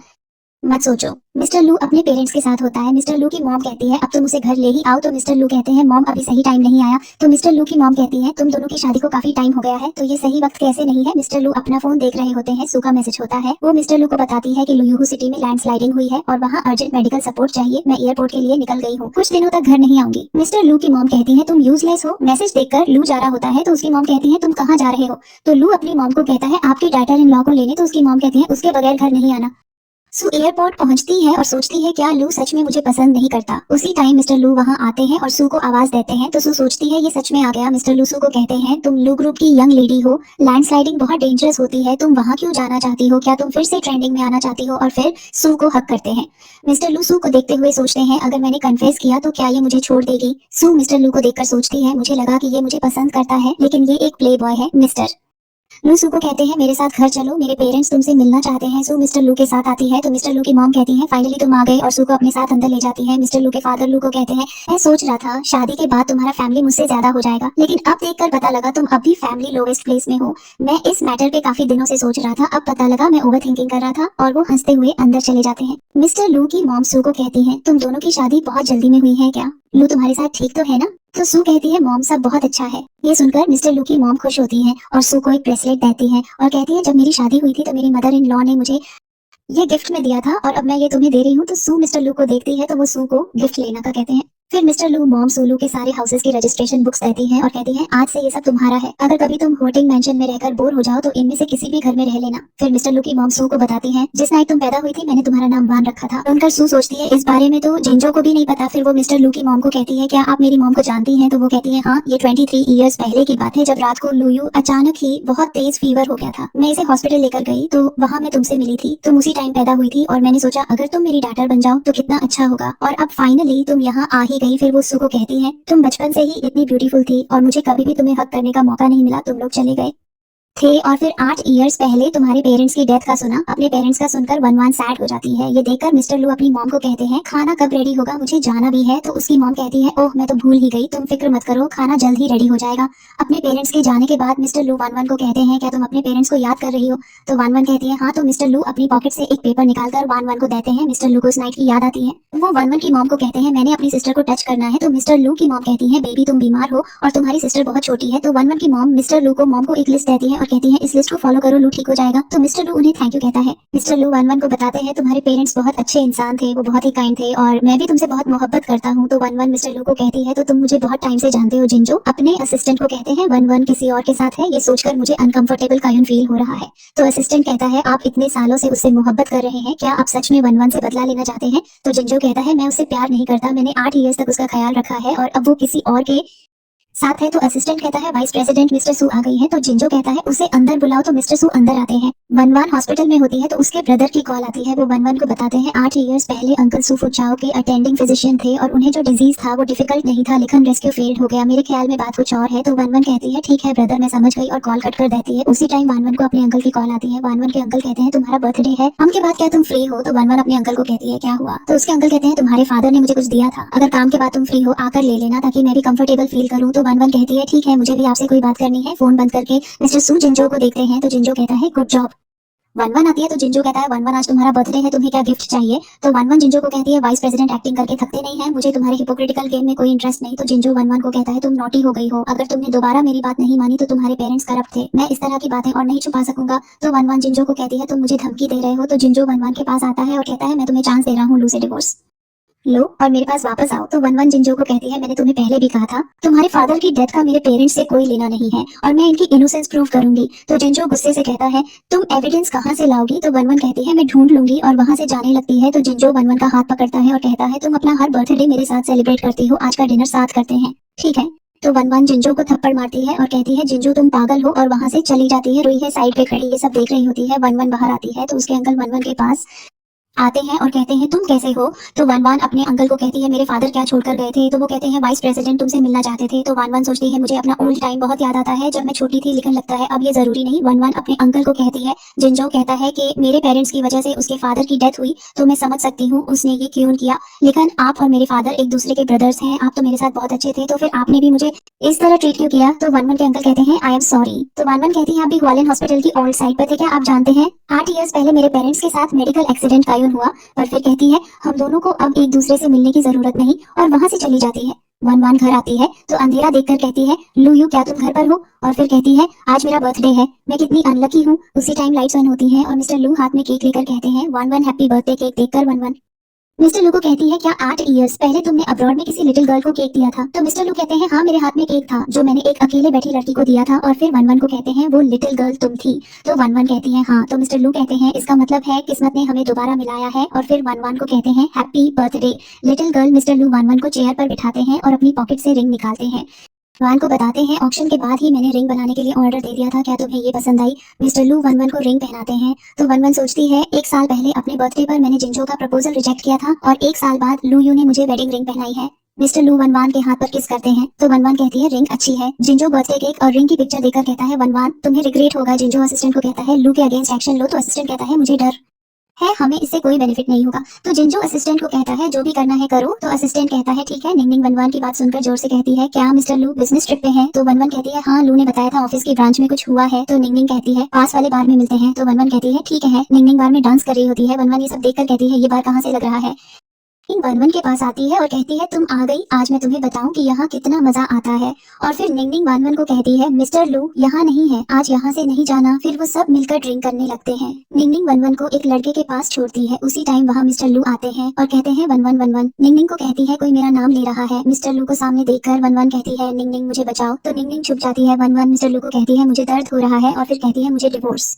Speaker 1: मत सोचो। मिस्टर लू अपने पेरेंट्स के साथ होता है। मिस्टर लू की मॉम कहती है अब तुम उसे घर ले ही आओ। तो मिस्टर लू कहते हैं मॉम अभी सही टाइम नहीं आया। तो मिस्टर लू की मॉम कहती है तुम दोनों की शादी को काफी टाइम हो गया है तो ये सही वक्त कैसे नहीं है। मिस्टर लू अपना फोन देख रहे होते हैं, सू का मैसेज होता है, वो मिस्टर लू को बताती है कि लुयुहू सिटी में लैंडस्लाइडिंग हुई है और वहाँ अर्जेंट मेडिकल सपोर्ट चाहिए, मैं एयरपोर्ट के लिए निकल गई हूँ, कुछ दिनों तक घर नहीं आऊंगी। मिस्टर लू की मॉम कहती है तुम यूजलेस हो। मैसेज देखकर लू जा रहा होता है तो उसकी मॉम कहती है तुम कहाँ जा रहे हो। तो लू अपनी मॉम को कहता है आपकी डॉटर इन लॉ को लेने। तो उसकी मॉम कहती है उसके बगैर घर नहीं आना। सू एयरपोर्ट पहुंचती है और सोचती है क्या लू सच में मुझे पसंद नहीं करता। उसी टाइम मिस्टर लू वहां आते हैं और सू को आवाज देते हैं तो सू सोचती है ये सच में आ गया। मिस्टर लू सू को कहते हैं तुम लू ग्रुप की यंग लेडी हो, लैंडस्लाइडिंग बहुत डेंजरस होती है, तुम वहां क्यों जाना चाहती हो, क्या तुम फिर से ट्रेंडिंग में आना चाहती हो। और फिर सू को हक करते हैं। मिस्टर लू सू को देखते हुए सोचते हैं अगर मैंने कन्फेस किया तो क्या ये मुझे छोड़ देगी। सू मिस्टर लू को देखकर सोचती है मुझे लगा कि ये मुझे पसंद करता है लेकिन ये एक प्ले बॉय है। मिस्टर लू सू को कहते हैं मेरे साथ घर चलो, मेरे पेरेंट्स तुमसे मिलना चाहते हैं। सू मिस्टर लू के साथ आती है तो मिस्टर लू की मॉम कहती है फाइनली तुम आ गए और सू को अपने साथ अंदर ले जाती है। मिस्टर लू के फादर लू को कहते हैं मैं सोच रहा था शादी के बाद तुम्हारा फैमिली मुझसे ज्यादा हो जाएगा लेकिन अब देखकर पता लगा तुम अब भी फैमिली लोवेस्ट प्लेस में हो। मैं इस मैटर पे काफी दिनों से सोच रहा था, अब पता लगा मैं ओवर थिंकिंग कर रहा था। और वो हंसते हुए अंदर चले जाते हैं। मिस्टर लू की मॉम सू को कहती है तुम दोनों की शादी बहुत जल्दी में हुई है क्या, लू तुम्हारे साथ ठीक तो है ना। तो सू कहती है मॉम सब बहुत अच्छा है। ये सुनकर मिस्टर लू की मॉम खुश होती है और सू को एक ब्रेसलेट देती है और कहती है जब मेरी शादी हुई थी तो मेरी मदर इन लॉ ने मुझे ये गिफ्ट में दिया था और अब मैं ये तुम्हें दे रही हूँ। तो सू मिस्टर लू को देखती है तो वो सू को गिफ्ट लेना का कहते हैं। फिर मिस्टर लू मॉम सू लू के सारे हाउसेस की रजिस्ट्रेशन बुक्स देती है और कहती है आज से ये सब तुम्हारा है, अगर कभी तुम होटिंग मेंशन में रहकर बोर हो जाओ तो इनमें से किसी भी घर में रह लेना। फिर मिस्टर लू की मॉम सू को बताती है जिस नाइट तुम पैदा हुई थी मैंने तुम्हारा नाम वान रखा था। उनकर सू सोचती है इस बारे में तो जिंजो को भी नहीं पता। फिर वो मिस्टर लू की मॉम को कहती है क्या आप मेरी मॉम को जानती हैं। तो वो कहती है हाँ ये 23 ईयर्स पहले की बात है जब रात को लुयू अचानक ही बहुत तेज फीवर हो गया था, मैं इसे हॉस्पिटल लेकर गई तो वहाँ मैं तुमसे मिली थी, तुम उसी टाइम पैदा हुई थी और मैंने सोचा अगर तुम मेरी डॉटर बन जाओ तो कितना अच्छा होगा और अब फाइनली तुम यहाँ आ ही गई। फिर वो सू को कहती है तुम बचपन से ही इतनी ब्यूटीफुल थी और मुझे कभी भी तुम्हें हक करने का मौका नहीं मिला, तुम लोग चले गए थे। और फिर 8 ईयर्स पहले तुम्हारे पेरेंट्स की डेथ का सुना, अपने पेरेंट्स का सुनकर वन सैड हो जाती है। ये देखकर मिस्टर लू अपनी मॉम को कहते हैं खाना कब रेडी होगा, मुझे जाना भी है। तो उसकी मॉम कहती है ओह मैं तो भूल ही गई, तुम फिक्र मत करो खाना जल्द ही रेडी हो जाएगा। अपने पेरेंट्स के जाने के बाद मिस्टर लू वन को कहते हैं क्या तुम अपने पेरेंट्स को याद कर रही हो। तो वन कहती है हाँ। तो मिस्टर लू अपनी पॉकेट से एक पेपर निकालकर वन को देते हैं। मिस्टर लू को उस नाइट की याद आती है। वो वन की मॉम को कहते हैं मैंने अपनी सिस्टर को टच करना है। तो मिस्टर लू की मॉम कहती है बेबी तुम बीमार हो और तुम्हारी सिस्टर बहुत छोटी है। तो वन की मॉम मिस्टर लू को मॉम को एक लिस्ट देती है और कहती है इस लिस्ट को फॉलो करो, लू ठीक हो जाएगा। तो मिस्टर लू उन्हें थैंक यू कहता है। मिस्टर लू वन को बताते हैं तुम्हारे पेरेंट्स बहुत अच्छे इंसान थे, वो बहुत ही काइंड थे और मैं भी तुमसे बहुत मोहब्बत करता हूँ। तो वन मिस्टर लू को कहती है तो तुम मुझे बहुत टाइम से जानते हो जिंजो। अपने असिस्टेंट को कहते हैं वन किसी और के साथ है, ये सोचकर मुझे अनकंफर्टेबल कायुन फील हो रहा है। तो असिस्टेंट कहता है आप इतने सालों से उससे मोहब्बत कर रहे हैं, क्या आप सच में वन से बदला लेना चाहते हैं। तो जिंजो कहता है मैं उससे प्यार नहीं करता, मैंने 8 ईयर्स तक उसका ख्याल रखा है और अब वो किसी और के साथ है। तो असिस्टेंट कहता है वाइस प्रेसिडेंट मिस्टर सू आ गई है। तो जिंजो कहता है उसे अंदर बुलाओ। तो मिस्टर सू अंदर आते हैं। वन हॉस्पिटल में होती है तो उसके ब्रदर की कॉल आती है। वो वन को बताते हैं 8 ईयर्स पहले अंकल सू फुचाओ के अटेंडिंग फिजिशियन थे और उन्हें जो डिजीज था वो डिफिकल्ट नहीं था लेकिन रेस्क्यू फेल्ड हो गया, मेरे ख्याल में बात कुछ और है। तो वन कहती है ठीक है ब्रदर मैं समझ गई और कॉल कट कर देती है। उसी टाइम वन को अपने अंकल की कॉल आती है। वन के अंकल कहते हैं तुम्हारा बर्थडे है, हम के बाद क्या तुम फ्री हो। तो वन अपने अंकल को कहती है क्या हुआ। तो उसके अंकल कहते हैं तुम्हारे फादर ने मुझे कुछ दिया था, अगर काम के बाद तुम फ्री हो आकर ले लेना ताकि मैं भी कंफर्टेबल फील करूँ। तो वन कहती है ठीक है मुझे भी आपसे कोई बात करनी है। फोन बंद करके मिस्टर सू जिंजो को देखते हैं तो जिंजो कहता है गुड जॉब। वन वन आती है तो जिंजो कहता है वन वन आज तुम्हारा बर्थडे है, तुम्हें क्या गिफ्ट चाहिए। तो वन वन जिंजो को कहती है वाइस प्रेसिडेंट एक्टिंग करके थकते नहीं है, मुझे तुम्हारे हिपोक्रिटिकल गेम में कोई इंटरेस्ट नहीं। तो जिंजो वन वन को कहता है तुम नॉटी हो गई हो, अगर तुमने दोबारा मेरी बात नहीं मानी तो तुम्हारे पेरेंट्स करप्ट थे, मैं इस तरह की बातें और नहीं छुपा सकूंगा। तो वन वन जिंजो को कहती है तुम मुझे धमकी दे रहे हो। तो जिंजो वन वन के पास आता है और कहता है मैं तुम्हें चांस दे रहा हूँ, लू से डिवोर्स लो और मेरे पास वापस आओ। तो वन वन जिंजो को कहती है मैंने तुम्हें पहले भी कहा था तुम्हारे फादर की डेथ का मेरे पेरेंट्स से कोई लेना नहीं है और मैं इनकी इनोसेंस प्रूव करूंगी। तो जिंजो गुस्से से कहता है तुम एविडेंस कहाँ से लाओगी। तो वन वन कहती है मैं ढूंढ लूंगी और वहां से जाने लगती है। तो जिंजो वन वन का हाथ पकड़ता है और कहता है तुम अपना हर बर्थडे मेरे साथ सेलिब्रेट करती हो, आज का डिनर साथ करते हैं, ठीक है। तो वन वन जिंजो को थप्पड़ मारती है और कहती है जिंजो तुम पागल हो और वहां से चली जाती है। रुई है साइड पे खड़ी ये सब देख रही होती है। वन वन बाहर आती है तो उसके अंकल वन वन के पास आते हैं और कहते हैं तुम कैसे हो। तो वन वन अपने अंकल को कहती है मेरे फादर क्या छोड़कर गए थे। तो वो कहते हैं वाइस प्रेसिडेंट तुमसे मिलना चाहते थे। तो वन वन सोचती है मुझे अपना ओल्ड टाइम बहुत याद आता है जब मैं छोटी थी, लेकिन लगता है अब ये जरूरी नहीं। वन वन अपने अंकल को कहती है जिंजो कहता है कि मेरे पेरेंट्स की वजह से उसके फादर की डेथ हुई, तो मैं समझ सकती हूँ उसने ये क्यों किया, लेकिन आप और मेरे फादर एक दूसरे के ब्रदर्स हैं, आप तो मेरे साथ बहुत अच्छे थे, तो फिर आपने भी मुझे इस तरह ट्रीट क्यों किया। तो वन वन के अंकल कहते हैं आई एम सॉरी। तो वन वन कहती है आप भी ग्वालियर हॉस्पिटल की ओल्ड साइड पर थे क्या, आप जानते हैं 8 इयर्स पहले मेरे पेरेंट्स के साथ मेडिकल एक्सीडेंट कायन हुआ। पर फिर कहती है हम दोनों को अब एक दूसरे से मिलने की जरूरत नहीं और वहां से चली जाती है। वन वन घर आती है तो अंधेरा देखकर कहती है लू यू क्या तुम घर पर हो। और फिर कहती है आज मेरा बर्थडे है, मैं कितनी अनलकी हूँ। उसी टाइम लाइट्स ऑन होती हैं और मिस्टर लू हाथ में केक लेकर कहते हैं one one happy birthday. Cake देखकर वन वन मिस्टर लू को कहती है क्या 8 इयर्स पहले तुमने अब्रॉड में किसी लिटिल गर्ल को केक दिया था। तो मिस्टर लू कहते हैं हाँ मेरे हाथ में केक था जो मैंने एक अकेले बैठी लड़की को दिया था। और फिर वन वन को कहते हैं वो लिटिल गर्ल तुम थी। तो वन वन कहती है हाँ। तो मिस्टर लू कहते हैं इसका मतलब है किस्मत ने हमें दोबारा मिलाया है। और फिर वन वन को कहते हैं happy birthday little girl. Mister लू वन वन को चेयर पर बिठाते हैं और अपनी पॉकेट से रिंग निकालते हैं। वन को बताते हैं ऑक्शन के बाद ही मैंने रिंग बनाने के लिए ऑर्डर दे दिया था, क्या तुम्हें ये पसंद आई। मिस्टर लू वन वन को रिंग पहनाते हैं। तो वन वन सोचती है 1 साल पहले अपने बर्थडे पर मैंने जिंजो का प्रपोजल रिजेक्ट किया था और 1 साल बाद लू यू ने मुझे वेडिंग रिंग पहनाई है। मिस्टर लू वन वन के हाथ पर किस करते हैं। तो वन वन कहती है रिंग अच्छी है। जिंजो बर्थडे केक और रिंग की पिक्चर देखकर कहता है वन वन तुम्हें रिग्रेट होगा। जिंजो असिस्टेंट को कहता है लू के अगेंस्ट एक्शन लो। तो असिस्टेंट कहता है मुझे डर है, हमें इससे कोई बेनिफिट नहीं होगा। तो जिंजो असिस्टेंट को कहता है जो भी करना है करो। तो असिस्टेंट कहता है ठीक है। निंग निंग वन वन की बात सुनकर जोर से कहती है क्या मिस्टर लू बिजनेस ट्रिप पे हैं। तो वन वन कहती है हाँ लू ने बताया था ऑफिस की ब्रांच में कुछ हुआ है। तो निंग निंग कहती है पास वाले बार में मिलते हैं। तो वन वन कहती है ठीक है। निंग निंग बार में डांस कर रही होती है। वन वन ये सब देखकर कहती है ये बार कहाँ से लग रहा है। वन वन के पास आती है और कहती है तुम आ गई, आज मैं तुम्हें बताऊं कि यहाँ कितना मजा आता है। और फिर निंग निंग वन वन को कहती है मिस्टर लू यहाँ नहीं है, आज यहाँ से नहीं जाना। फिर वो सब मिलकर ड्रिंक करने लगते हैं। निंग निंग वन वन को एक लड़के के पास छोड़ती है। उसी टाइम वहाँ मिस्टर लू आते हैं और कहते हैं वन वन वन वन। निंग निंग को कहती है कोई मेरा नाम ले रहा है। मिस्टर लू को सामने देखकर वन वन कहती है निंग निंग मुझे बचाओ। तो निंग निंग छुप जाती है। वन वन मिस्टर लू को कहती है मुझे दर्द हो रहा है और फिर कहती है मुझे डिवोर्स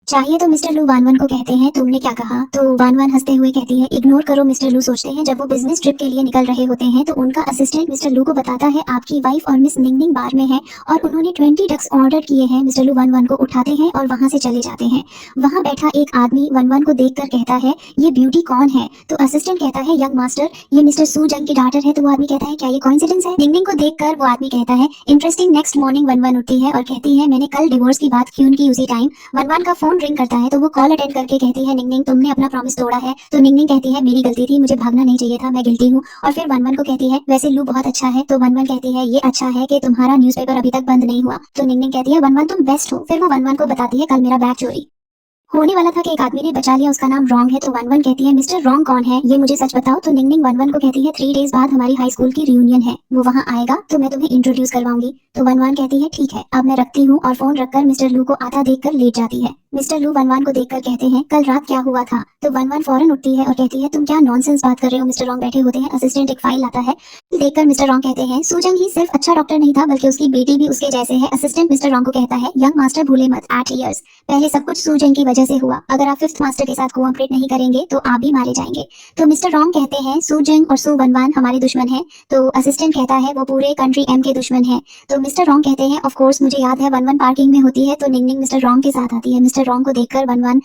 Speaker 1: चाहिए। तो मिस्टर लू वन वन को कहते हैं तुमने क्या कहा। तो वन वन हंसते हुए कहती है इग्नोर करो। मिस्टर लू सोचते हैं जब वो बिजनेस ट्रिप के लिए निकल रहे होते हैं तो उनका असिस्टेंट मिस्टर लू को बताता है आपकी वाइफ और मिस निंग निंग बार में है और उन्होंने 20 डक्स ऑर्डर किए हैं। मिस्टर लू वन वन को उठाते हैं और वहां से चले जाते हैं। वहां बैठा एक आदमी वन वन को देखकर कहता है ये ब्यूटी कौन है। तो असिस्टेंट कहता है यंग मास्टर ये मिस्टर सू जंग की डॉटर है। तो वो आदमी कहता है क्या ये कोइंसिडेंस है। निंग निंग को देखकर वो आदमी कहता है interesting. Next morning one one उठती है और कहती है मैंने कल डिवोर्स की बात क्यों की। उसी टाइम वन वन का फोन रिंग करता है तो वो कॉल अटेंड करके कहती है निंग निंग तुमने अपना प्रॉमिस तोड़ा है। तो निंग निंग कहती है मेरी गलती थी, मुझे भागना नहीं चाहिए था, मैं गिल्टी हूँ। और फिर वन वन को कहती है वैसे लू बहुत अच्छा है। तो वन वन कहती है ये अच्छा है कि तुम्हारा न्यूज़पेपर अभी तक बंद नहीं हुआ। तो निंग निंग कहती है वन वन तुम बेस्ट हो। फिर वो वन वन को बताती है कल मेरा बैग चोरी होने वाला था कि एक आदमी ने बचा लिया, उसका नाम रॉन्ग है। तो वन वन कहती है मिस्टर रॉन्ग कौन है, ये मुझे सच बताओ। तो निंग निंग वन वन को कहती है 3 डेज बाद हमारी हाई स्कूल की रियूनियन है, वो वहाँ आएगा तो मैं तुम्हें इंट्रोड्यूस करवाऊंगी। तो वन वन कहती है ठीक है। अब मैं रखती हूँ और फोन रखकर मिस्टर लू को आता देखकर लेट जाती है। मिस्टर लू वन वन को देखकर कहते हैं कल रात क्या हुआ था। तो वन वन फौरन उठती है और कहती है तुम क्या नॉनसेंस बात कर रहे हो। मिस्टर रॉन्ग बैठे होते हैं। असिस्टेंट एक फाइल लाता है, देखकर मिस्टर रॉन्ग कहते हैं सूजंग ही सिर्फ अच्छा डॉक्टर नहीं था बल्कि उसकी बेटी भी उसके जैसे है। असिस्टेंट मिस्टर रॉन्ग को कहता है यंग मास्टर भूले मत 8 इयर्स पहले सब कुछ सूजंग की वजह से हुआ, अगर आप 5th मास्टर के साथ कोऑपरेट नहीं करेंगे तो आप भी मारे जाएंगे। तो मिस्टर रॉन्ग कहते हैं सूजंग और सू वन वन हमारे दुश्मन है। तो असिस्टेंट कहता है वो पूरे कंट्री एम के दुश्मन है। तो मिस्टर रॉन्ग कहते हैं ऑफ कोर्स मुझे याद है वन वन पार्किंग में होती है। तो निंग निंग मिस्टर रॉन्ग के साथ आती है। मिस्टर रॉन्ग को देखकर वन वन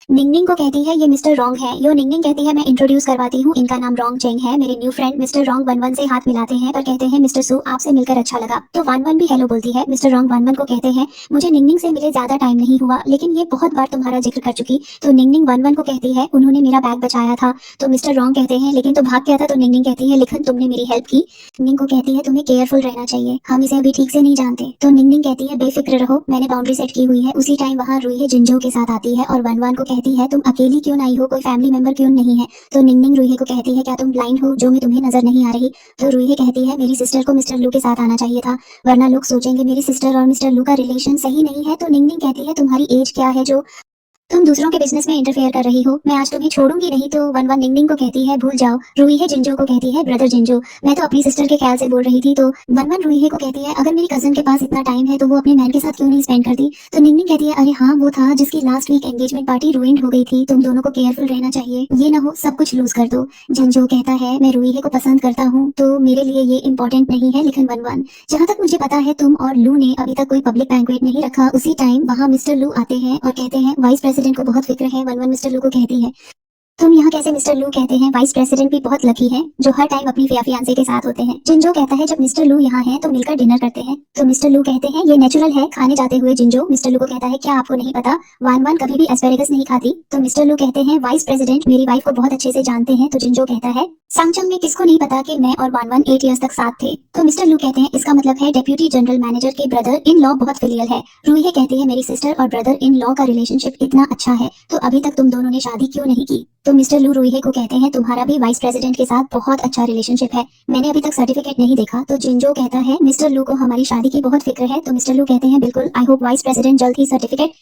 Speaker 1: निंगनिंग को कहती है ये मिस्टर रॉन्ग है। यो निंगनिंग कहती है मैं इंट्रोड्यूस करवाती हूँ, इनका नाम रॉन्ग चेंग है। मेरे new friend mister wrong one one से हाथ मिलाते हैं और कहते हैं मिस्टर सू आपसे मिलकर अच्छा लगा। तो वन वन भी हेलो बोलती है। मिस्टर रॉन्ग वन वन को कहते हैं मुझे निंगनिंग से मिले ज्यादा टाइम नहीं हुआ, लेकिन ये बहुत बार तुम्हारा जिक्र कर चुकी। तो निंगनिंग वन वन को कहती है उन्होंने मेरा बैग बचाया था। तो मिस्टर रॉन्ग कहते हैं लेकिन तो भाग गया था। तो निंगनिंग कहती है लेकिन तुमने मेरी हेल्प की। निंगनिंग को कहती है तुम्हें केयरफुल रहना चाहिए, हम इसे अभी ठीक से नहीं जानते। तो निंगनिंग कहती है बेफिक्र रहो, मैंने बाउंड्री सेट की हुई है। उसी टाइम वहाँ रूही जिंजो के साथ आती है और वन वन को कहती है तुम अकेली क्यों आई हो, कोई फैमिली मेंबर क्यों नहीं है। तो निंगनिंग रूही को कहती है क्या तुम ब्लाइंड हो जो मैं तुम्हें नजर नहीं आ रही। तो रूही कहती है मेरी सिस्टर को मिस्टर लू के साथ आना चाहिए था, वरना लोग सोचेंगे मेरी सिस्टर और मिस्टर लू का रिलेशन सही नहीं है। तो निंगनिंग कहती है तुम्हारी एज क्या है जो तुम दूसरों के बिजनेस में इंटरफेयर कर रही हो, मैं आज तुम्हें छोड़ूंगी नहीं। तो वन वन निंगनिंग को कहती है भूल जाओ। रूही जिंजो को कहती है ब्रदर जिंजो, मैं तो अपनी सिस्टर के ख्याल से बोल रही थी। तो वन वन रूही को कहती है अगर मेरी कजन के पास इतना टाइम है तो वो अपने मैन के साथ क्यों नहीं स्पेंड करती। तो निंगनिंग कहती है अरे हाँ वो था जिसकी last week engagement party ruined हो गई थी, तुम दोनों को केयरफुल रहना चाहिए, ये ना हो सब कुछ लूज कर दो। जिंजो कहता है मैं रूही को पसंद करता हूँ तो मेरे लिए ये इंपॉर्टेंट नहीं है, लेकिन वन वन जहाँ तक मुझे पता है तुम और लू ने अभी तक कोई पब्लिक बैंक्वेट नहीं रखा। उसी टाइम वहाँ मिस्टर लू आते हैं और कहते हैं वाइस प्रेसिडेंट को बहुत फिक्र है। वन वन मिस्टर लू को कहती है तुम यहाँ कैसे। मिस्टर लू कहते हैं वाइस प्रेसिडेंट भी बहुत लकी है जो हर टाइम अपनी फियांसे के साथ होते हैं। जिंजो कहता है जब मिस्टर लू यहाँ है तो मिलकर डिनर करते हैं। तो मिस्टर लू कहते हैं ये नेचुरल है। खाने जाते हुए जिंजो मिस्टर लू को कहता है क्या आपको नहीं पता वन वन कभी भी एस्पेरेगस नहीं खाती। तो मिस्टर लू कहते हैं वाइस प्रेसिडेंट मेरी वाइफ को बहुत अच्छे से जानते हैं। तो जिंजो कहता है सांगचंग में किसको नहीं पता कि मैं और वन वन 8 इयर्स तक साथ थे। तो मिस्टर लू कहते हैं इसका मतलब है डेप्यूटी जनरल मैनेजर के ब्रदर इन लॉ बहुत फिलियल है। रूही कहती है मेरी सिस्टर और ब्रदर इन लॉ का रिलेशनशिप इतना अच्छा है तो अभी तक तुम दोनों ने शादी क्यों नहीं की। तो मिस्टर लू रूही को कहते हैं तुम्हारा भी वाइस प्रेसिडेंट के साथ बहुत अच्छा रिलेशनशिप है, मैंने अभी तक सर्टिफिकेट नहीं देखा। तो जिंजो कहता है मिस्टर लू को हमारी शादी की बहुत फिक्र है। तो मिस्टर लू कहते हैं बिल्कुल, आई होप वाइस प्रेसिडेंट जल्द ही सर्टिफिकेट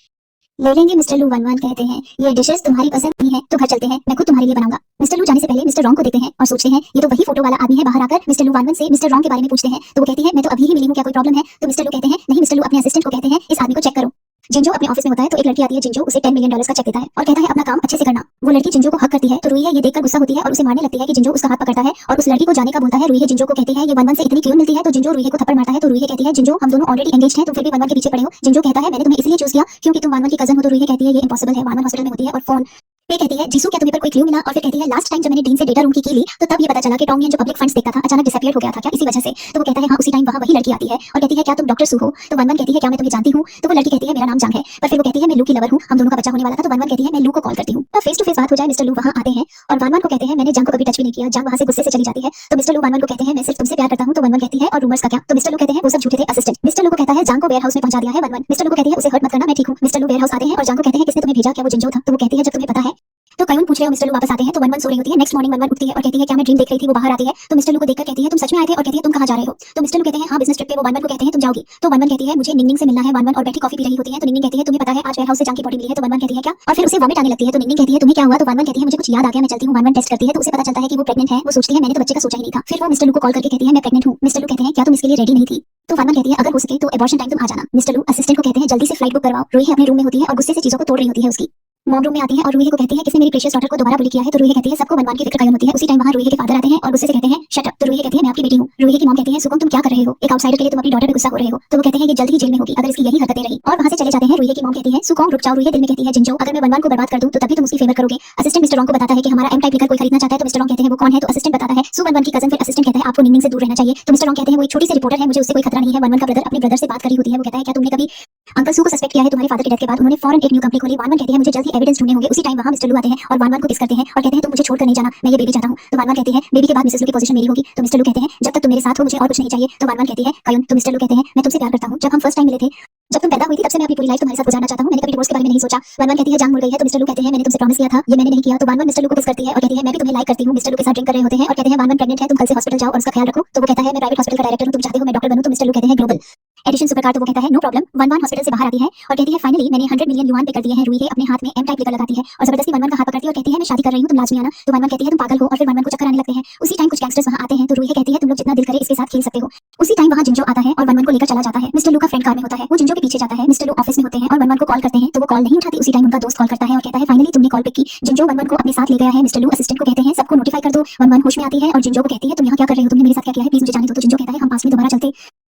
Speaker 1: ले लेंगे। मिस्टर लू वन वन कहते हैं ये डिशेस तुम्हारी पसंद नहीं है तो घर चलते हैं, मैं खुद तुम्हारे लिए बनाऊंगा। मिस्टर लू जाने से पहले मिस्टर रॉन्ग को देखते हैं और सोचते हैं ये तो वही फोटो वाला आदमी है। बाहर आकर मिस्टर लू वन वन से मिस्टर रॉन्ग के बारे में पूछते हैं तो वो कहती है मैं तो अभी ही मिली हूँ, क्या कोई प्रॉब्लम है। तो मिस्टर लू कहते हैं नहीं। मिस्टर लू अपने असिस्टेंट को कहते हैं इस आदमी को चेक करो। जिंजो अपने ऑफिस में होता है तो एक लड़की आती है, जिंजो उसे $10 मिलियन का चेक देता है और कहता है अपना काम अच्छे से करना। वो लड़की जिंजो को हक करती है तो रूही ये देखकर गुस्सा होती है और उसे मारने लगती है कि जिंजो उसका हाथ पकड़ता है और उस लड़की को जाने का बोलता है। रूही जिंजो को कहती है ये वन वन से इतनी क्यों मिलती है। तो जिंजो रूही को थप्पड़ मारता है। तो रूही कहती है जिंजो हम दोनों ऑलरेडी एंगेज्ड हैं, तुम फिर भी वन वन के पीछे पड़े हो। जिंजो कहता है मैंने तुम्हें इसलिए चूज किया क्योंकि तुम वन वन की कजन हो। तो रूही कहती है ये इंपॉसिबल है। वन वन हॉस्पिटल में होती है और फोन पे कहती है जीसू क्या तुम्हें पर कोई क्लू मिला। और फिर कहती है लास्ट टाइम जब मैंने डीन से डेटा रूम की ली तो तब ये पता चला कि टॉमियन जो पब्लिक फंड्स देखता था अचानक डिसअपीयर हो गया था क्या इसी वजह से। तो वो कहता है हाँ उसी टाइम वहाँ वही लड़की आती है और कहती है क्या तुम डॉक्टर सू हो। तो वन वन कहती है क्या मैं तुम्हें जानती हूँ। तो वो लड़की कहती है मेरा नाम जंग है, पर फिर वो कहती है मैं लू की लवर हूँ, हम दोनों का बच्चा होने वाला था। तो वन वन कहती है मैं लू को कॉल करती हूँ। तो फेस टू फेस बात हो जाए, मिस्टर लू वहाँ आते हैं और वन वन को कहते हैं मैंने जंग को कभी टच भी नहीं किया। जंग वहाँ से गुस्से से चली जाती है। तो मिस्टर लू वन वन को कहते हैं मैं सिर्फ तुमसे प्यार करता हूँ। तो वन वन कहती है और रूमर्स का क्या। तो मिस्टर लू कहते हैं वो सब झूठे थे असिस्टेंट। मिस्टर लू को कहता है जंग को वेयर हाउस में पहुंचा दिया है वन वन। मिस्टर लू को कहती है उसे हर्ट मत करना, मैं ठीक हूँ। मिस्टर लू वेयर हाउस आते हैं और जंग को कहते हैं किसने तुम्हें भेजा, क्या वो जिंजो था। तो वो कहती है जब तुम्हें पता है। तो कयून पूछ रहे हो। मिस्टर लू वापस आते हैं तो वन वन सो रही होती है। नेक्स्ट मॉर्निंग वन वन उठती है और कहती है क्या मैं ड्रीम देख रही थी। वो बाहर आती है तो मिस्टर लू को देखकर कहती है तुम सच में आए थे और कहती है तुम कहाँ जा रहे हो। तो मिस्टर लू कहते हैं हाँ बिजनेस ट्रिप पे। वो वन वन को कहते हैं तुम जाओगी। तो वन वन कहती है मुझे निंगनिंग से मिलना है। वन वन और बैठी कॉफी पी रही होती है। तो निंगनिंग कहती है तुम्हें पता है आज वेयर हाउस से जंग की बॉडी मिली है। तो वन वन कहती है क्या, और फिर उसे वॉमिट आने लगती है। तो निंगनिंग कहती है तुम्हें क्या हुआ। तो वन वन कहती है मुझे कुछ याद आ गया, मैं चलती हूँ। वन वन टेस्ट करती है तो उसे पता चलता है कि वो प्रेग्नेंट है। वो सोचती है मैंने तो बच्चे का सोचा ही नहीं था। फिर वो मिस्टर लू को कॉल करके कहती है मैं प्रेग्नेंट हूँ। मिस्टर लू कहते हैं क्या तुम इसके लिए रेडी नहीं थी। तो वन वन कहती है अगर हो सके तो एबॉर्शन टाइम तुम आ जाना। मिस्टर लू असिस्टेंट को कहते हैं जल्दी से फ्लाइट बुक करवाओ। रूही अपने रूम में होती है और गुस्से से चीजों को तोड़ रही होती है। उसकी मॉम रूम में आती है और रूही को कहती है किसने मेरी प्रेशियस डॉटर को दोबारा बुली किया है। तो रूही कहती है सबको वन वन की फिक्र कायम होती है। उसी टाइम वहाँ रूही के फादर आते हैं और गुस्से से कहते हैं शट अप। तो रूही कहती है मैं आपकी बेटी हूँ। रूही की मॉम कहती है सुकम तुम क्या कर रहे हो, एक आउटसाइडर के लिए तुम अपनी डॉटर पे गुस्सा हो रहे हो। तो वो कहते हैं ये जल्द ही जेल में होगी अगर इसकी यही हरकतें रही। और वहाँ से चले जाते हैं। रूही की मॉम कहती है सुकम रुक जाओ। रूही दिल में कहती है जिंजो अगर मैं वन वन को बर्बाद कर दूं तो तभी तुम उसकी फेवर करोगे। असिस्टेंट मिस्टर रॉन्ग को बताता है कि हमारा एम टाइप लिकर कोई खरीदना चाहता है। तो मिस्टर रॉन्ग कहते हैं वो कौन है। तो असिस्टेंट बताता है सू वन वन की कजन। फिर असिस्टेंट कहता है आपको निंगनिंग से दूर रहना चाहिए। तो मिस्टर रॉन्ग कहते हैं वो एक छोटी सी रिपोर्टर है, मुझे उससे कोई खतरा नहीं है। वन वन का ब्रदर अपने ब्रदर से बात करी होती है। वो कहता है क्या तुमने कभी अंकल सू को सस्पेक्ट किया है तुम्हारे फादर की डेथ के बाद। उन्होंने फौरन एक न्यू कंपनी खोली। वन वन कहती है मुझे जल्द ही एविडेंस ढूंढने होंगे। उसी टाइम वहाँ मिस्टर लू आते हैं और वन वन को किस करते हैं और कहते हैं तुम मुझे छोड़कर नहीं जाना, मैं ये बेबी चाहता हूँ। तो वन वन कहती है बेबी के बाद मिसेस लू की पोजीशन मेरी होगी। तो मिस्टर लू कहते हैं जब तक तुम मेरे साथ हो मुझे और कुछ नहीं चाहिए। तो वन वन कहती है कयून। तो मिस्टर लू कहते हैं मैं तुमसे प्यार करता हूँ, जब हम फर्स्ट टाइम मिले थे, जब तुम पैदा हुई थी तब से मैं अपनी पूरी लाइफ तुम्हारे साथ गुजारना चाहता हूँ, मैंने कभी डिवोर्स के बारे में नहीं सोचा। वन वन कहती है जान मुड़ गई है। तो मिस्टर लू कहते हैं मैंने तुमसे प्रॉमिस किया था, ये मैंने नहीं किया। तो वन वन मिस्टर लू को किस करती है और कहती है मैं भी तुम्हें लाइक करती हूँ। मिस्टर लू के साथ ड्रिंक कर रहे होते हैं और कहते हैं वन वन प्रेग्नेंट है, तुम कल से हॉस्पिटल जाओ और उसका ख्याल रखो। तो वो कहता है मैं प्राइवेट हॉस्पिटल का डायरेक्टर हूँ, तुम चाहते हो मैं डॉक्टर बनूं। तो मिस्टर लू कहते हैं ग्लोबल एडिशन सुपरकार। तो वो कहता है no problem. One one hospital से बाहर आती है और कहती है फाइनली मैंने 100 मिलियन युआन पे कर दिए हैं। रूही अपने हाथ में एम टाइप लेकर लगाती है और जबरदस्ती वन वन का हाथ पकड़ती है और कहती है मैं शादी कर रही हूँ, तुम लाजमी आना। तो वन वन कहती है तुम पागल हो और फिर वन वन को चक्कर आने लगते हैं। उसी टाइम कुछ गैंगस्टर्स वहाँ आते हैं तो रूही कहती है तुम लोग जितना दिल करे इसके साथ खेल सकते हो। उसी टाइम वहाँ जिंजो आता है और वन वन को लेकर चला जाता है। मिस्टर लू का फ्रेंड कार में होता है, वो जिंजो के पीछे जाता है। मिस्टर लू ऑफिस में होते हैं और वन वन को कॉल करते हैं तो वो कॉल नहीं उठाती। उसी टाइम उनका दोस्त कॉल करता है और कहता है फाइनली तुमने कॉल पिक की। जिंजो वन वन को अपने साथ ले गया है। मिस्टर लू असिस्टेंट को कहते हैं सबको नोटिफाई कर दो। वन वन होश में आती है और जिंजो को कहती है तुम यहाँ क्या कर रहे हो, तुमने मेरे साथ क्या किया है, प्लीज मुझे जाने दो। तो जिंजो कहता है हम पास में दोबारा चलते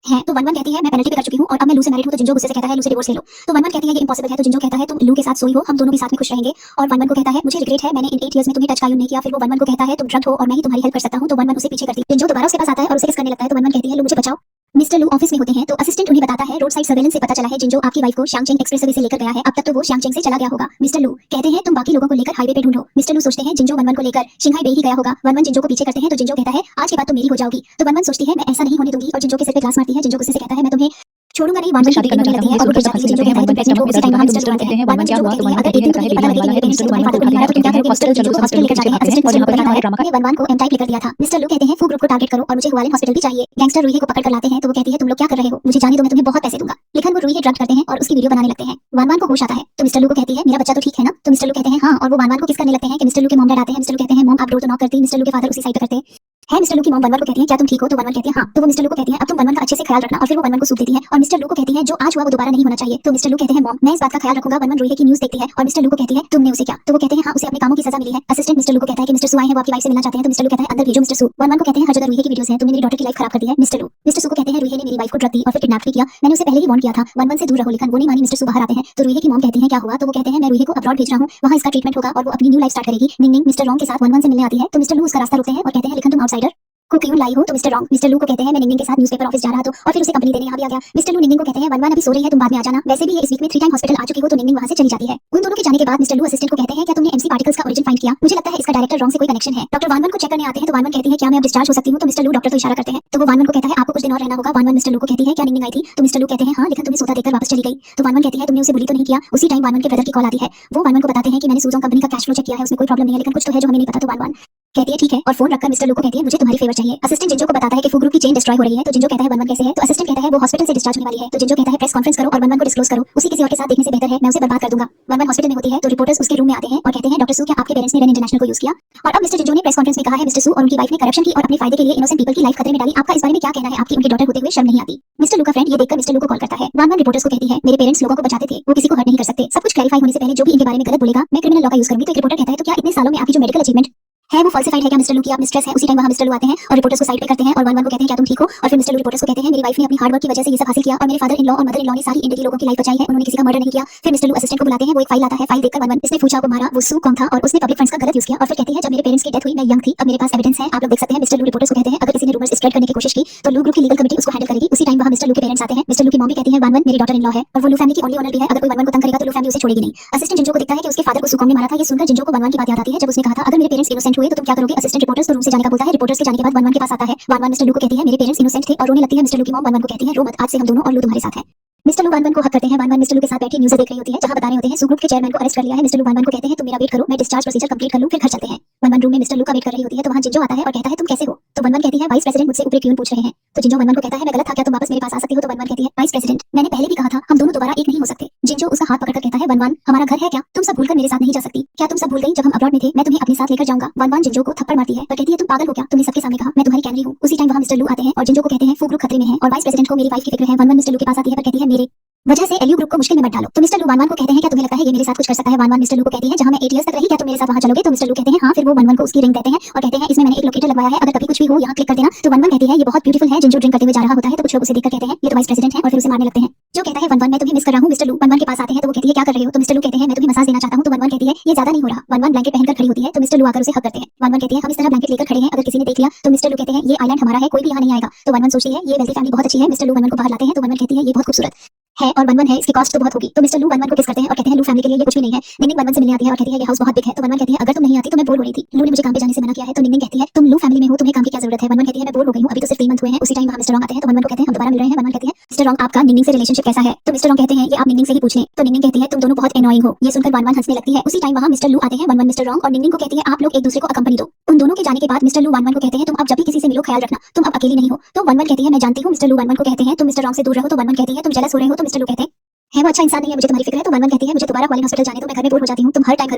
Speaker 1: है। तो वन वन कहती है मैं पेनल्टी पे कर चुकी हूँ और अब मैं लू से मैरिड हूँ। तो जिंजो गुस्से से कहता है लू से डिवोर्स ले लो। तो वन वन कहती है ये इम्पॉसिबल है। तो जिंजो कहता है तुम लू के साथ सोई हो, हम दोनों भी साथ में खुश रहेंगे। और वन वन को कहता है मुझे रिग्रेट है, मैंने इन 8 इयर्स में तुम्हें टच का यूं नहीं किया। फिर वो वन वन को कहता है तुम ड्रग हो और मैं ही तुम्हारी हेल्प कर सकता हूँ। तो वन वन उसे पीछे करती है। जिंजो दोबारा उसके पास आता है और उसे किस करने लगता है। तो वन वन कहती है लो मुझे बचाओ। मिस्टर लू ऑफिस में होते हैं तो असिस्टेंट उन्हें बताता है रोड साइड सर्वेलेंस से पता चला है जिंजो आपकी वाइफ को शांगचेंग एक्सप्रेसवे से लेकर गया है। अब तक तो वो शांगचेंग से चला गया होगा। मिस्टर लू कहते हैं तुम बाकी लोगों को लेकर हाईवे पे ढूंढो। मिस्टर लू सोचते हैं जिंजो वन वन को लेकर शिंघाई बे ही गया होगा। वन वन जिंजो को पीछे करते हैं तो जिंजो कहता है आज के बाद तो मेरी हो जाओगी। तो वन वन सोचती है मैं ऐसा नहीं होने दूंगी और जिंजो के सिर पे ग्लास मारती है। जिंजो गुस्से से कहता है मैं तुम्हें छोड़ूंगा नहीं। वन वन शादी करना चाहती है और वो गिर जाती है। जिंजो कहता है तुम प्रेग्नेंट हो। उसी टाइम वहां मिस्टर लू आते हैं। वन वन जिंजो को कहती है अगर एक दिन तुम्हें पता लगे कि मेरे पेरेंट्स ने तुम्हारे फादर को नहीं मारा तो तुम क्या करोगे। मिस्टर जिंजो को हॉस्पिटल लेकर जाते हैं। असिस्टेंट मिस्टर लू बताता है मैंने वन वन को एम टाइप लेकर दिया था। मिस्टर लू कहते हैं फू ग्रुप को टारगेट करो और मुझे हुआलिन हॉस्पिटल भी चाहिए। गैंगस्टर रूही को पकड़ कर लाते हैं तो वो कहती है तुम लोग क्या कर रहे हो, मुझे जाने दो, मैं तुम्हें बहुत पैसे दूंगा। लेकिन वो रूही ड्रग करते हैं और उसकी वीडियो बनाने लगते हैं। वन वन को होश आता है तो मिस्टर लू को कहती है मेरा बच्चा तो ठीक है ना। तो मिस्टर लू कहते हैं हाँ। और वो वन वन को किस करने लगते हैं कि मिस्टर लू के मॉम डैड आते हैं। मिस्टर लू कहते हैं मॉम आप डोर तो नॉक करती। मिस्टर लू के फादर उसी साइड पे करते है। मिस्टर लू की मॉम वन वन को कहती है क्या तुम ठीक हो। तो वन वन कहती है हाँ। तो वो मिस्टर लू को कहती है अब तुम वन वन का अच्छे से ख्याल रखना। और फिर वो वन वन को सूप देती है और मिस्टर लू को कहती है जो आज हुआ वो दोबारा नहीं होना चाहिए। तो मिस्टर लू कहते हैं मॉम मैं इस बात का ख्याल रखूंगा। वन वन रूही की न्यूज़ देखती है और मिस्टर लू को कहती है तुमने उसे क्या। तो वो कहते हैं हाँ उसे अपने कामों की सजा मिली है। असिस्टेंट मिस्टर लू को कहता है कि मिस्टर सू आए हैं वो आपकी वाइफ से मिलना चाहते हैं। तो मिस्टर लू कहता है अंदर भेजो मिस्टर सू। वन वन को कहते हैं हर जगह रूही की वीडियोस हैं, तुमने मेरी डॉटर की लाइफ खराब कर दी है। मिस्टर सू को कहते हैं रूही ने मेरी वाइफ को ड्रग दी और फिर किडनैप भी किया, मैंने उसे पहले ही वार्न किया था वन वन से दूर रहो, लेकिन वो नहीं मानी। मिस्टर सू बाहर आते हैं तो रूही की मॉम कहती है क्या हुआ। तो वो कहते हैं मैं रूही को अब्रॉड भेज रहा हूँ, वहाँ इसका ट्रीटमेंट होगा और वो अपनी न्यू लाइफ स्टार्ट करेगी। निंग निंग मिस्टर रॉन्ग के साथ वन वन से मिलने आती है तो मिस्टर लू उसका रास्ता रोकते हैं और कहते हैं लेकिन तुम आउटसाइडर को क्यों लाई हो। तो मिस्टर रॉन्ग मिस्टर लू को कहते हैं मैं निंगिंग के साथ न्यूज़पेपर ऑफिस जा रहा था और फिर उसे कंपनी देने यहाँ भी आ गया। मिस्टर लू निंगिंग को कहते हैं वन वन अभी सो रही है तुम बाद में आ जाना, वैसे भी ये इस वीक में 3 टाइम हॉस्पिटल आ चुकी हो। तो निंगिंग वहाँ से चली जाती है। उन दोनों के जाने के बाद मिस्टर लू असिस्टेंट को कहते हैं क्या तुमने एमसी पार्टिकल्स का ओरिजिन फाइंड किया, मुझे लगता है इसका डायरेक्टर रॉन्ग से कोई कनेक्शन है। डॉक्टर वन वन को चेक करने आते हैं तो वन वन कहती है क्या मैं अब डिस्चार्ज हो सकती हूँ। तो मिस्टर लू डॉक्टर को इशारा करते हैं तो वो वन वन को कहता है आपको कुछ दिन और रहना होगा। वन वन मिस्टर लू को कहती है क्या निंगिंग आई थी। तो मिस्टर लू कहते हैं हाँ लेकिन तुम्हें सोता देखकर वापस चली गई। तो वन वन कहती है तुमने उसे बुली तो नहीं किया। उसी टाइम वन वन के ब्रदर की कॉल आती है। वो वन वन को बताते हैं कि मैंने सूजोंग कंपनी का कैश फ्लो चेक किया है, उसमें कोई प्रॉब्लम नहीं है लेकिन कुछ तो है जो हमें नहीं पता। तो वन वन कहती है ठीक है और फोन रखकर मिस्टर लू को कहती है मुझे तुम्हारी फेवर चाहिए। असिस्टेंट जिंजो को बताता है कि फू ग्रुप की चेन डिस्ट्रॉय हो रही है। तो जिंजो कहता है वन वन कैसे है। तो असिस्टेंट कहता है वो हॉस्पिटल से डिस्चार्ज होने वाली है। तो जिंजो कहता है प्रेस कॉन्फ्रेंस करो और वन वन को डिस्क्लोज करो, उसी किसी और के साथ देखने से बेहतर है, मैं उसे बर्बाद कर दूंगा। वन वन हॉस्पिटल में होती है तो रिपोर्टर्स उसके रूम में आते हैं और कहते हैं डॉक्टर सू क्या आपके पेरेंट्स ने रेन इंटरनेशनल को यूज किया। और अब मिस्टर जिंजो ने प्रेस कॉन्फ्रेंस में कहा है मिस्टर सू और उनकी वाइफ ने करप्शन की और अपने फायदे के लिए इनोसेंट पीपल की लाइफ खतरे में डाली, आपका इस बारे में क्या कहना है। आपकी उनकी डॉटर होते हुए शर्म नहीं आती। मिस्टर लू का फ्रेंड ये देखकर मिस्टर लू को कॉल करता है। वन वन रिपोर्टर्स को कहती है मेरे पेरेंट्स लोगों को बचाते थे, वो किसी को हर्ट नहीं कर सकते, सब कुछ क्लैरिफाई होने से पहले जो भी इनके बारे में गलत बोलेगा मैं क्रिमिनल लॉ का यूज करूंगी। तो एक रिपोर्टर कहता है तो क्या इतने सालों में आपकी जो मेडिकल अचीवमेंट है वो फॉल्सिफाइड है क्या मिस्टर लू की आप मिस्ट्रेस है। उसी टाइम वहां मिस्टर लू आते हैं और रिपोर्टर्स को साइड पे करते हैं और वन वन को कहते हैं क्या तुम ठीक हो। और फिर मिस्टर लू रिपोर्टर्स को कहते हैं मेरी वाइफ ने अपनी हार्ड वर्क की वजह से ये सब हासिल किया और मेरे फादर इन लॉ और मदर इन लॉ ने सारी इंडियन लोगों की लाइफ बचाई है, उन्होंने किसी का मर्डर नहीं किया। फिर मिस्टर लू असिस्टेंट को बुलाते हैं, वो एक फाइल लाता है, फाइल देखकर वन वन इसने पूछा को मारा वो सू कौन था और उसने पब्लिक फंड्स का गलत यूज किया। और फिर कहती है जब मेरे पेरेंट्स की डेथ हुई मैं यंग थी, अब मेरे पास एविडेंस है, आप लोग देख सकते हैं। मिस्टर लू रिपोर्टर्स को कहते हैं अगर किसी ने रूमर्स स्प्रेड करने की कोशिश की तो लू ग्रुप की लीगल कमिटी उसको हैंडल करेगी। उसी टाइम वहां मिस्टर लू के पेरेंट्स आते हैं। मिस्टर लू की मॉम भी कहती है वन वन मेरी डॉटर इन लॉ है और वो लू फैमिली की ओनली ओनर भी है, अगर कोई वन वन को तंग करेगा तो लू फैमिली उसे छोड़ेगी नहीं। असिस्टेंट जिंजो को दिखता है कि उसके फादर को सुकॉम ने मारा था। ये सुनकर जिंजो को वन वन की बात याद आती है जब उसने कहा था अगर मेरे पेरेंट्स इनोसेंट हुए तो तुम क्या करोगे। असिस्टेंट रिपोर्टर्स तो रूम से जाने का बोलता है। रिपोर्टर्स के जाने के बाद वन वन के पास आता है। वन वन मिस्टर लू को कहती है मेरे पेरेंट्स इनोसेंट थे और रोने लगती है। मिस्टर लू की मॉम वन वन को कहती है रो मत, आज से हम दोनों और लू तुम्हारे साथ है। मिस्टर लू वन वन को हक करते हैं। वन वन मिस्टर लू के साथ बैठी न्यूज़ देख रही होती है जहां बता रहे होते हैं सू ग्रुप के चेयरमैन को अरेस्ट कर लिया है। मिस्टर लू वन वन को कहते हैं तुम मेरा वेट करो, मैं डिस्चार्ज प्रोसीजर कंप्लीट कर लूं फिर घर चलते हैं। वन वन रूम में मिस्टर लू का वेट कर रही होती है तो वहां जिंजो आता है और कहता है तुम कैसे हो। तो वन वन कहती है वाइस प्रेसिडेंट मुझसे ऊपर क्यों पूछ रहे हैं। तो जिंजो वन वन को कहता है मैं गलत था क्या, तुम वापस मेरे पास आ सकती हो। तो वन वन कहती है वाइस प्रेसिडेंट मैंने पहले भी कहा था हम दोनों दोबारा एक नहीं हो सकते। जिंजो उसका हाथ पकड़कर कहता है वन वन हमारा घर है क्या, तुम सब भूलकर मेरे साथ नहीं जा सकती क्या, तुम सब भूल गई जब हम अब्रॉड में थे, मैं तुम्हें अपने साथ लेकर जाऊंगा। वन वन जिंजो को थप्पड़ मारती है और कहती है तुम पागल हो क्या, तुमने सबके सामने कहा मैं तुम्हारी कैमरी हूं। उसी टाइम वहां मिस्टर लू आते हैं और जिंजो को कहते हैं फू ग्रुप खतरे में है और वाइस प्रेसिडेंट को मेरी वाइफ की फिक्र है। वन वन मिस्टर लू के पास आती है पर कहती है मेरे वजह से एलयू ग्रुप को मुश्किल में मत डालो। तो मिस्टर लू वन वन को कहते हैं क्या तुम्हें लगता है ये मेरे साथ कुछ कर सकता है। वन वन मिस्टर लू को कहती है जहां मैं 8 इयर्स तक रही क्या तुम मेरे साथ वहां चलोगे। तो मिस्टर लू कहते हैं हाँ। फिर वो वन वन को उसकी रिंग देते हैं और कहते हैं इसमें मैंने एक लोकेटर लगवाया है, अगर कभी कुछ भी हो यहाँ क्लिक कर देना। तो वन वन कहती है ये बहुत ब्यूटीफुल है। जिंजो ड्रिंक करते हुए जा रहा होता है तो कुछ लोग उसे देखकर कहते हैं ये तो वाइस प्रेसिडेंट है और फिर उसे मारने लगते हैं। जो कहता है वन वन मैं तुम्हें मिस कर रहा हूँ। मिस्टर लू वन वन के पास आते हैं तो वो कहती है क्या कर रहे हो। तो मिस्टर लू कहते हैं मैं तुम्हें मसाज देना चाहता हूँ। तो वन वन कहती है ये ज्यादा नहीं हो रहा। वन वन ब्लैंकेट पहनकर खड़ी होती है तो मिस्टर लू आकर उसे हक करते हैं। वन वन कहती है हम इस तरह ब्लैंकेट लेकर खड़े हैं, अगर किसी ने देख लिया तो मिस्टर लू कहते हैं ये आइलैंड हमारा है, कोई भी यहाँ नहीं आएगा। तो वन वन सोचती है ये वेल्दी फैमिली बहुत अच्छी है। मिस्टर लू वन वन को बाहर लाते हैं तो वन वन कहती है ये बहुत खूबसूरत है और वन वन है इसकी कॉस्ट तो बहुत होगी। तो मिस्टर लू वन वन को किस करते हैं और कहते हैं लू फैमिली के लिए ये कुछ भी नहीं है। निंगिंग वन वन से मिलने आती है और कहती है ये हाउस बहुत बिग है। तो वन वन कहती है अगर तुम नहीं आती तो मैं बोर हो रही थी, लू ने मुझे काम पे जाने से मना किया है। तो निंगिंग कहती है तुम लू फैमिली में हो, तुम्हें काम की क्या जरूरत है। वन वन कहती है मैं बोर हो गई हूं, अभी तो सिर्फ 3 मंथ हुए हैं। उसी टाइम वहां मिस्टर रॉन्ग आते हैं तो वन वन को कहते हैं हम दोबारा मिल रहे हैं। वन वन कहती है मिस्टर रॉन्ग आपका निंगिंग से रिलेशनशिप कैसा है। तो मिस्टर रॉन्ग कहते हैं ये आप निंगिंग से ही पूछ लें। तो निंगिंग कहती है तुम दोनों बहुत एनोइंग हो। ये सुनकर वन वन हंसने लगती है। उसी टाइम वहां मिस्टर लू आते हैं। वन वन मिस्टर रॉन्ग और निंगिंग को कहती है आप लोग एक दूसरे को अकंपनी दो। उन दोनों के जाने के बाद मिस्टर लू वन वन को कहते हैं तुम अब जब भी किसी से मिलो ख्याल रखना, तुम अब अकेली नहीं हो। तो वन वन कहती है मैं जानती हूँ। मिस्टर लू वन वन को कहते हैं तुम मिस्टर रॉन्ग से दूर रहो। तो वन वन कहती है तुम जेलस हो रहे हो। तो मिस्टर लू कहते हैं है वो अच्छा इंसान नहीं है, मुझे तुम्हारी फिक्र है। तो 1-1 कहती है मुझे दोबारा ग्वालियर हॉस्पिटल जाने दो, मैं घर में बोर हो जाती हूँ, तुम हर टाइम घर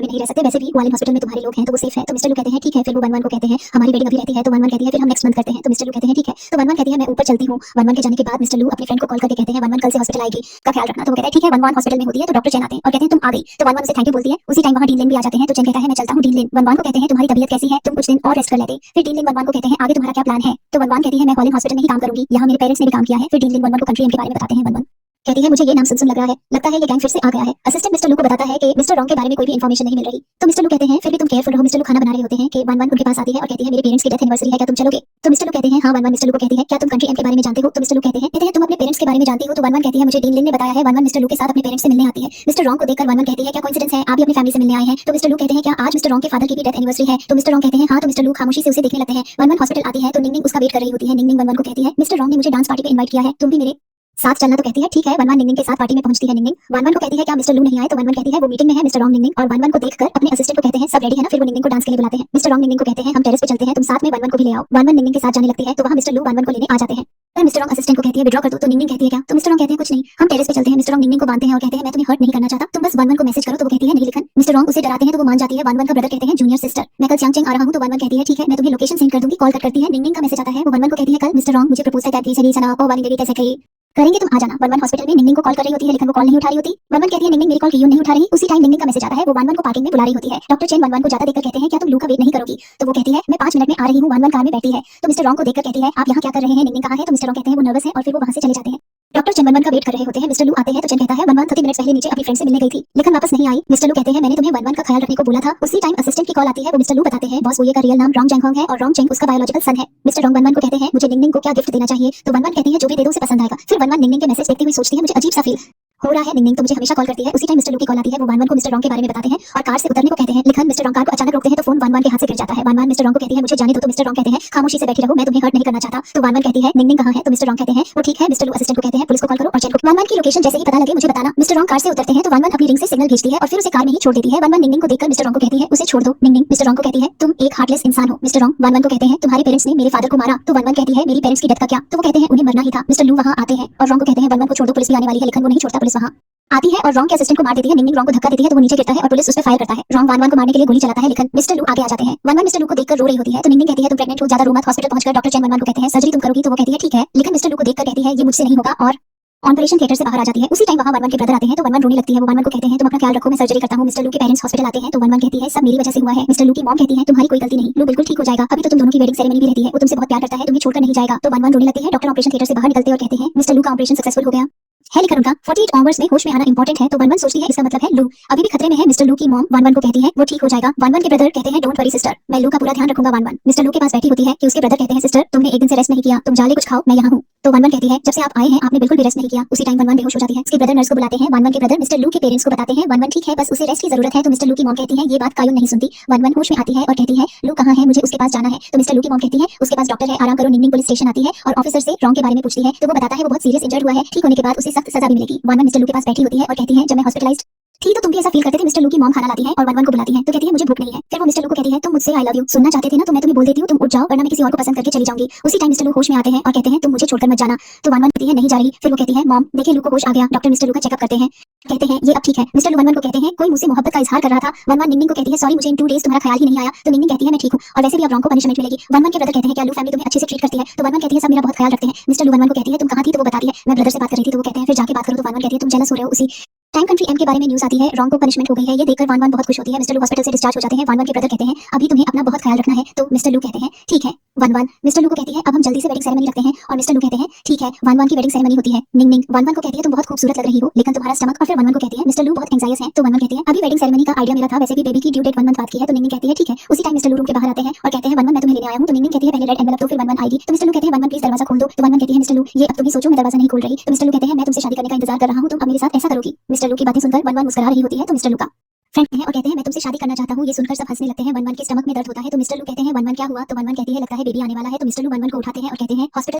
Speaker 1: में नहीं रह सकते, वैसे भी ग्वालियर हॉस्पिटल में तुम्हारे लोग हैं तो वो सेफ है। तो मिस्टर लू कहते हैं ठीक है। फिर वो 1-1 को कहते हैं हमारी वेडिंग अभी रहती है। तो 1-1 कहती है फिर हम नेक्स्ट मंथ करते हैं। तो मिस्टर लू कहते हैं ठीक है। तो 1-1 कहती है मैं ऊपर चलती हूँ। 1-1 के जाने के बाद मिस्टर लू अपनी फ्रेंड को कॉल करके कहते हैं 1-1 कल से हॉस्पिटल आएगी, का ख्याल रखना। तो वो कहता है ठीक है। 1-1 हॉस्पिटल में होती है तो डॉक्टर चेन आते हैं और कहते हैं तुम आ गई। तो 1-1 उसे थैंक यू बोलती है। उसी टाइम वहाँ डीन लेन भी आ जाते हैं। तो चेन कहता है मैं चलता हूँ डीन लेन। 1-1 को कहते हैं तुम्हारी तबीयत कैसी है, तुम कुछ दिन और रेस्ट कर लेते। फिर डीन लेन 1-1 को कहते हैं आगे तुम्हारा क्या प्लान है। तो 1-1 कहती है मैं हॉलिंग हॉस्पिटल में ही काम करूंगी, यहाँ मेरे पेरेंट्स ने भी काम किया है। फिर डीन लेन 1-1 को कंट्री एम के बारे में बताते हैं। 1-1 कहती है मुझे ये नाम सुन लग रहा है, लगता है ये गैंग फिर से आ गया है। असिस्टेंट मिस्टर लू को बताता है कि मिस्टर रॉन्ग के बारे में कोई भी इन्फॉर्मेशन नहीं मिल रही। तो मिस्टर लू कहते हैं फिर भी तुम केयरफुल रहो। मिस्टर लू खाना बना रहे होते हैं कि 1-1 उनके पास आती है और कहती है मेरे पेरेंट्स की डेथ एनिवर्सरी है, क्या तुम चलोगे। तो मिस्टर लू कहते हैं हाँ। 1-1 मिस्टर लू को कहती है क्या तुम कंट्री एम के बारे में जानते हो। तो मिस्टर लू कहते हैं तुम अपने पेरेंट्स के बारे में जानती हो। तो 1-1 कहती है मुझे डीन लिन ने बताया है। 1-1 मिस्टर लू के साथ अपने पेरेंट्स से मिलने आती है। मिस्टर रॉन्ग को देखकर 1-1 कहती है क्या कोइंसिडेंस है, आप भी अपनी फैमिली से मिलने आए हैं। तो मिस्टर लू कहते हैं क्या आज मिस्टर रॉन्ग के फादर की भी डेथ एनिवर्सरी है। तो मिस्टर रॉन्ग कहते हैं हाँ। तो मिस्टर लू खामोशी से उसे देखने लगते हैं। 1-1 हॉस्पिटल आती है तो निंग उसका वेट कर रही होती है। निंग 1-1 को कहती है मिस्टर रॉन्ग ने मुझे डांस पार्टी पे इनवाइट किया है, तुम भी मेरे साथ चलना। तो कहती है ठीक है। 1-1 निंग के साथ पार्टी में पहुंचती है। निंग 1-1 को कहती है क्या मिस्टर लू नहीं आए। तो 1-1 कहती है वो मीटिंग में है मिस्टर रॉन्ग निंग। और 1-1 को देखकर अपने असिस्टेंट को कहते हैं सब रेडी है ना। फिर वो निंग को डांस के लिए बुलाते हैं। मिस्टर रॉन्ग निंग को कहते हैं हम टेरेस पे चलते हैं, तुम साथ में 1-1 को भी ले आओ। 1-1 निंग के साथ जाने लगती है तो वहां मिस्टर लू 1-1 को लेने आ जाते हैं। फिर मिस्टर रॉन्ग असिस्टेंट को कहती है विड्रॉ कर दो। तो निंग कहती है क्या। तो मिस्टर रॉन्ग कहते हैं कुछ नहीं, हम टेरेस पे चलते हैं। मिस्टर रॉन्ग निंग को बांधते हैं और कहते हैं मैं तुम्हें हर्ट नहीं करना चाहता, तुम बस 1-1 को मैसेज करो। तो वो कहती है नहीं लिखन। मिस्टर रॉन्ग उसे डराते हैं तो वो मान जाती है। 1-1 का ब्रदर कहते हैं जूनियर सिस्टर मैं कल चांगचेंग आ रहा हूं। तो 1-1 कहती है ठीक है मैं तुम्हें लोकेशन सेंड कर दूंगी, कॉल करती है। निंग का मैसेज आता है। वो 1-1 को कहती है कल मिस्टर रॉन्ग मुझे प्रपोज करता है प्लीज चली जाना, ओ वाली लेडी कैसे कही करेंगे तुम आ जाना। 1-1 हॉस्पिटल में निंग को कॉल कर रही होती है लेकिन वो कॉल नहीं उठा रही होती। 1-1 कहती है निंग मेरी कॉल क्यों नहीं उठा रही। उसी टाइम निंग का मैसेज आता है। वो 1-1 को पार्किंग में बुला रही होती है। डॉक्टर चेन 1-1 को जाता देखकर कहते हैं क्या तुम लू का वेट नहीं करोगी। तो वो कहती है मैं 5 मिनट में आ रही हूँ। 1-1 कार में बैठी है तो मिस्टर रॉन्ग को देखकर कहती है आप यहाँ क्या कर रहे हैं, निंग कहाँ है। तो मिस्टर रॉन्ग कहते हैं वो नर्वस है और फिर वो वहाँ से चले जाते हैं। डॉक्टर चेन 1-1 का वेट कर रहे होते हैं। मिस्टर लू आते हैं तो चेन कहता है 1-1 30 मिनट पहले नीचे अपनी फ्रेंड से मिलने गई थी लेकिन वापस नहीं आई। मिस्टर लू कहते हैं मैंने तुम्हें 1-1 का ख्याल रखने को बोला था। उसी टाइम असिस्टेंट की कॉल आती है। वो मिस्टर लू बताते हैं बॉस वो ये का रियल नाम रॉन्ग जैंगहोंग है और रॉन्ग चेंग उसका बायोलॉजिकल सन है। मिस्टर रॉन्ग 1-1 को कहते हैं मुझे निंग को क्या गिफ्ट देना चाहिए। तो 1-1 कहती है जो भी दे दो उसे पसंद आएगा। फिर 1-1 निंग के मैसेज देखते हुए सोचती है मुझे अजीब सा फील हो रहा है। निंग तो मुझे हमेशा कॉल करती है। उसी टाइम मिस्टर लू की कॉल आती है। वो 1-1 को मिस्टर रॉन्ग के बारे में बताते हैं और कार से उतरने को कहते हैं। लेकिन मिस्टर रॉन्ग कार को अचानक रोकते हैं तो फोन 1-1 के हाथ से गिर जाता है। 1-1 मिस्टर रॉन्ग को कहती है मुझे जाने दो। तो मिस्टर रॉन्ग कहते हैं खामोशी से बैठी रहो, मैं तुम्हें हर्ट नहीं करना चाहता। तो 1-1 कहती है निंग कहाँ है। तो मिस्टर रॉन्ग कहते हैं वो ठीक है। मिस्टर लू असिस्टेंट को कहते हैं पुलिस को कॉल करो और चेन को 1-1 की लोकेशन जैसे ही पता लगे मुझे बताना। मिस्टर रॉन्ग कार से उतरते हैं तो 1-1 अपनी रिंग से सिग्नल भेजती है और फिर उसे कार में ही छोड़ देती है। 1-1 निंग को देखकर मिस्टर रॉन्ग को कहती है उसे छोड़ दो। निंग मिस्टर रॉन्ग को कहती है तुम एक हार्टलेस इंसान हो। मिस्टर रॉन्ग 1-1 को कहते हैं तुम्हारे पेरेंट्स ने मेरे फादर को मारा। तो 1-1 कहती है मेरी पेरेंट्स की डेथ का क्या। तो वो कहते हैं उन्हें मरना ही था। मिस्टर लू वहाँ आते हैं और रॉन्ग को कहते हैं 1-1 को छोड़ दो, पुलिस भी आने वाली है। लेकिन वो नहीं छोड़ता, पुलिस वहाँ आती है और रॉन्ग के असिस्टेंट को मार देती है। निंग रॉन्ग को धक्का देती है तो वो नीचे गिरता है और पुलिस उस पर फायर करता है। रॉन्ग 1-1 को मारने के लिए गोली चलाता है लेकिन मिस्टर लू आगे आ जाते हैं। 1-1 मिस्टर लू को देखकर रो रही होती है तो निंग कहती है तुम प्रेग्नेंट हो, ज्यादा रो मत। हॉस्पिटल पहुंचकर डॉक्टर चेन 1-1 को कहते हैं सर्जरी तुम करोगी। तो वो कहती है ठीक है। लेकिन मिस्टर लू को देखकर कहती है ये मुझसे नहीं होगा और ऑपरेशन थिएटर से बाहर आ जाती है। उसी टाइम वहाँ 1-1 के ब्रदर आते हैं तो 1-1 रोने लगती है। वो 1-1 को कहते हैं तुम अपना ख्याल रखो, मैं सर्जरी करता हूँ। मिस्टर लू के पेरेंट्स हॉस्पिटल आते हैं तो 1-1 कहती है सब मेरी वजह से हुआ है। मिस्टर लू की मॉम कहती है तुम्हारी कोई गलती नहीं, लू बिल्कुल ठीक हो जाएगा, अभी तो तुम दोनों की वेडिंग सेरेमनी भी रहती है, वो तुमसे बहुत प्यार करता है, तुम्हें छोड़कर नहीं जाएगा। तो 1-1 रोने लगती है। डॉक्टर ऑपरेशन थिएटर से बाहर निकलते और कहते हैं मिस्टर लू का ऑपरेशन सक्सेसफुल हो गया है लेकिन उनका 48 आवर्स में होश में आना इंपॉर्टेंट है। तो 1-1 सोचती है इसका मतलब है लू अभी भी खतरे में है। मिस्टर लू की मॉम 1-1 को कहती है वो ठीक हो जाएगा। 1-1 के ब्रदर कहते हैं डोंट वरी सिस्टर, मैं लू का पूरा ध्यान रखूंगा। 1-1 मिस्टर लू के पास बैठी होती है कि उसके ब्रदर कहते हैं सिस्टर तुमने एक दिन से रेस्ट नहीं किया, तुम जाले कुछ खाओ, मैं यहाँ हूँ। तो 1-1 कहती है जब से आप आए हैं आपने बिल्कुल भी रेस्ट नहीं किया। उसी टाइम 1-1 बेहोश हो जाती है। उसके ब्रदर नर्स को बुलाते हैं। 1-1 के ब्रदर मिस्टर लू के पेरेंट्स को बताते हैं 1-1 ठीक है बस उसे रेस्ट की जरूरत है। तो मिस्टर लू की मॉम कहती है ये बात कायून नहीं सुनती। 1-1 होश में आती है और कहती है लू कहाँ है, मुझे उसके पास जाना है। तो मिस्टर लू की मॉम कहती है उसके पास डॉक्टर है, आराम करो। निंग पुलिस स्टेशन आती है और ऑफिसर से रॉन्ग के बारे में पूछती है तो वो बताता है वो बहुत सीरियस इंजर्ड हुआ है, ठीक होने के बाद उसे सख्त सजा भी मिलेगी। 1-1 मिस्टर लू के पास बैठी होती है और कहती है जब मैं हॉस्पिटलाइज्ड थी तो तुम भी ऐसा फील करते थे। मिस्टर लू की मॉम खाना लाती है और 1-1 को बुलाती है तो कहती है मुझे भूख नहीं है। फिर वो मिस्टर लू को कहती है तुम मुझसे आई लव यू सुनना चाहते थे ना, तो मैं तुम्हें बोल देती हूँ तुम उठ जाओ वरना मैं किसी और को पसंद करके चली जाऊंगी। उसी टाइम मिस्टर लू होश में आते हैं और कहते हैं तुम मुझे छोड़कर मत जाना। तो 1-1 कहती है नहीं जा रही। फिर वो कहती है मॉम देखिए लू को होश आ गया। डॉक्टर मिस्टर लू का चेकअप करते हैं, कहते हैं ये अब ठीक है। मिस्टर लू 1-1 को कहते हैं कोई मुझसे मोहब्बत का इजहार कर रहा था। 1-1 निंग को कहती है सॉरी मुझे इन 2 डेज तुम्हारा ख्याल ही नहीं आया। तो निंग कहती है मैं ठीक हूँ और वैसे भी अब रॉन्ग को पनिशमेंट मिलेगी। 1-1 के ब्रदर कहते हैं क्या लू फैमिली तुम्हें अच्छे से ट्रीट करती है। तो 1-1 कहती है सब मेरा बहुत ख्याल रखते हैं। मिस्टर लू 1-1 को कहती है तुम कहाँ थी। तो वो बताती है मैं ब्रदर से बात कर रही थी। तो वो कहते हैं फिर जाके बात करो। तो 1-1 कहती है तुम जेलस हो रहे हो। उसी टाइम कंट्री एम के बारे में न्यूज़ आती है रॉन्ग को पनिशमेंट हो गई है। ये देखकर 1-1 बहुत खुश होती है। मिस्टर लू हॉस्पिटल से डिस्चार्ज हो जाते हैं। 1-1 के ब्रदर कहते हैं अभी तुम्हें अपना बहुत ख्याल रखना है। तो मिस्टर लू कहते हैं ठीक है। 1-1 मिस्टर लू को कहती है अब हम जल्दी से वेडिंग सेरेमनी रखते हैं और मिस्टर लू कहते हैं ठीक है। 1-1 की वेडिंग सेरेमनी होती है। निंग 1-1 को कहती है तुम बहुत खूबसूरत लग रही हो लेकिन तुम्हारा स्टमक। और फिर 1-1 को कहती है मिस्टर लू बहुत एंजाइयस है। तो 1-1 कहती है अभी वेडिंग सेरेमनी का आइडिया मेरा था, वैसे भी बेबी की ड्यू डेट 1 मंथ बाद की है। तो निंग कहती है ठीक है। उसी टाइम मिस्टर लू रूम के बाहर आते हैं और कहते हैं 1-1 मैं तुम्हें लेने आया हूँ। तो निंग कहती है पहले रेड एनवेलप दो फिर 1-1 आएगी। तो मिस्टर लू कहते हैं 1-1 प्लीज दरवाजा खोल दो। तो 1-1 कहती है मिस्टर लू ये अब तुम ही सोचो, मैं दरवाजा नहीं खोल रही। तो मिस्टर लू कहते हैं मैं तुमसे शादी करने का इंतजार कर रहा हूँ, तुम अब मेरे साथ ऐसा करोगी। मिस्टर लू की बातें सुनकर 1-1 मुस्कुरा रही होती है। तो मिस्टर लू का फ्रेंड है और कहते हैं मैं तुमसे शादी करना चाहता हूँ। ये सुनकर सब हंसने लगते हैं। 1-1 के स्टमक में दर्द होता है। तो मिस्टर लू कहते हैं 1-1 क्या हुआ। तो 1-1 कहती है लगता है बेबी आने वाला है। तो मिस्टर लू 1-1 को उठाते हैं और कहते हैं हॉस्पिटल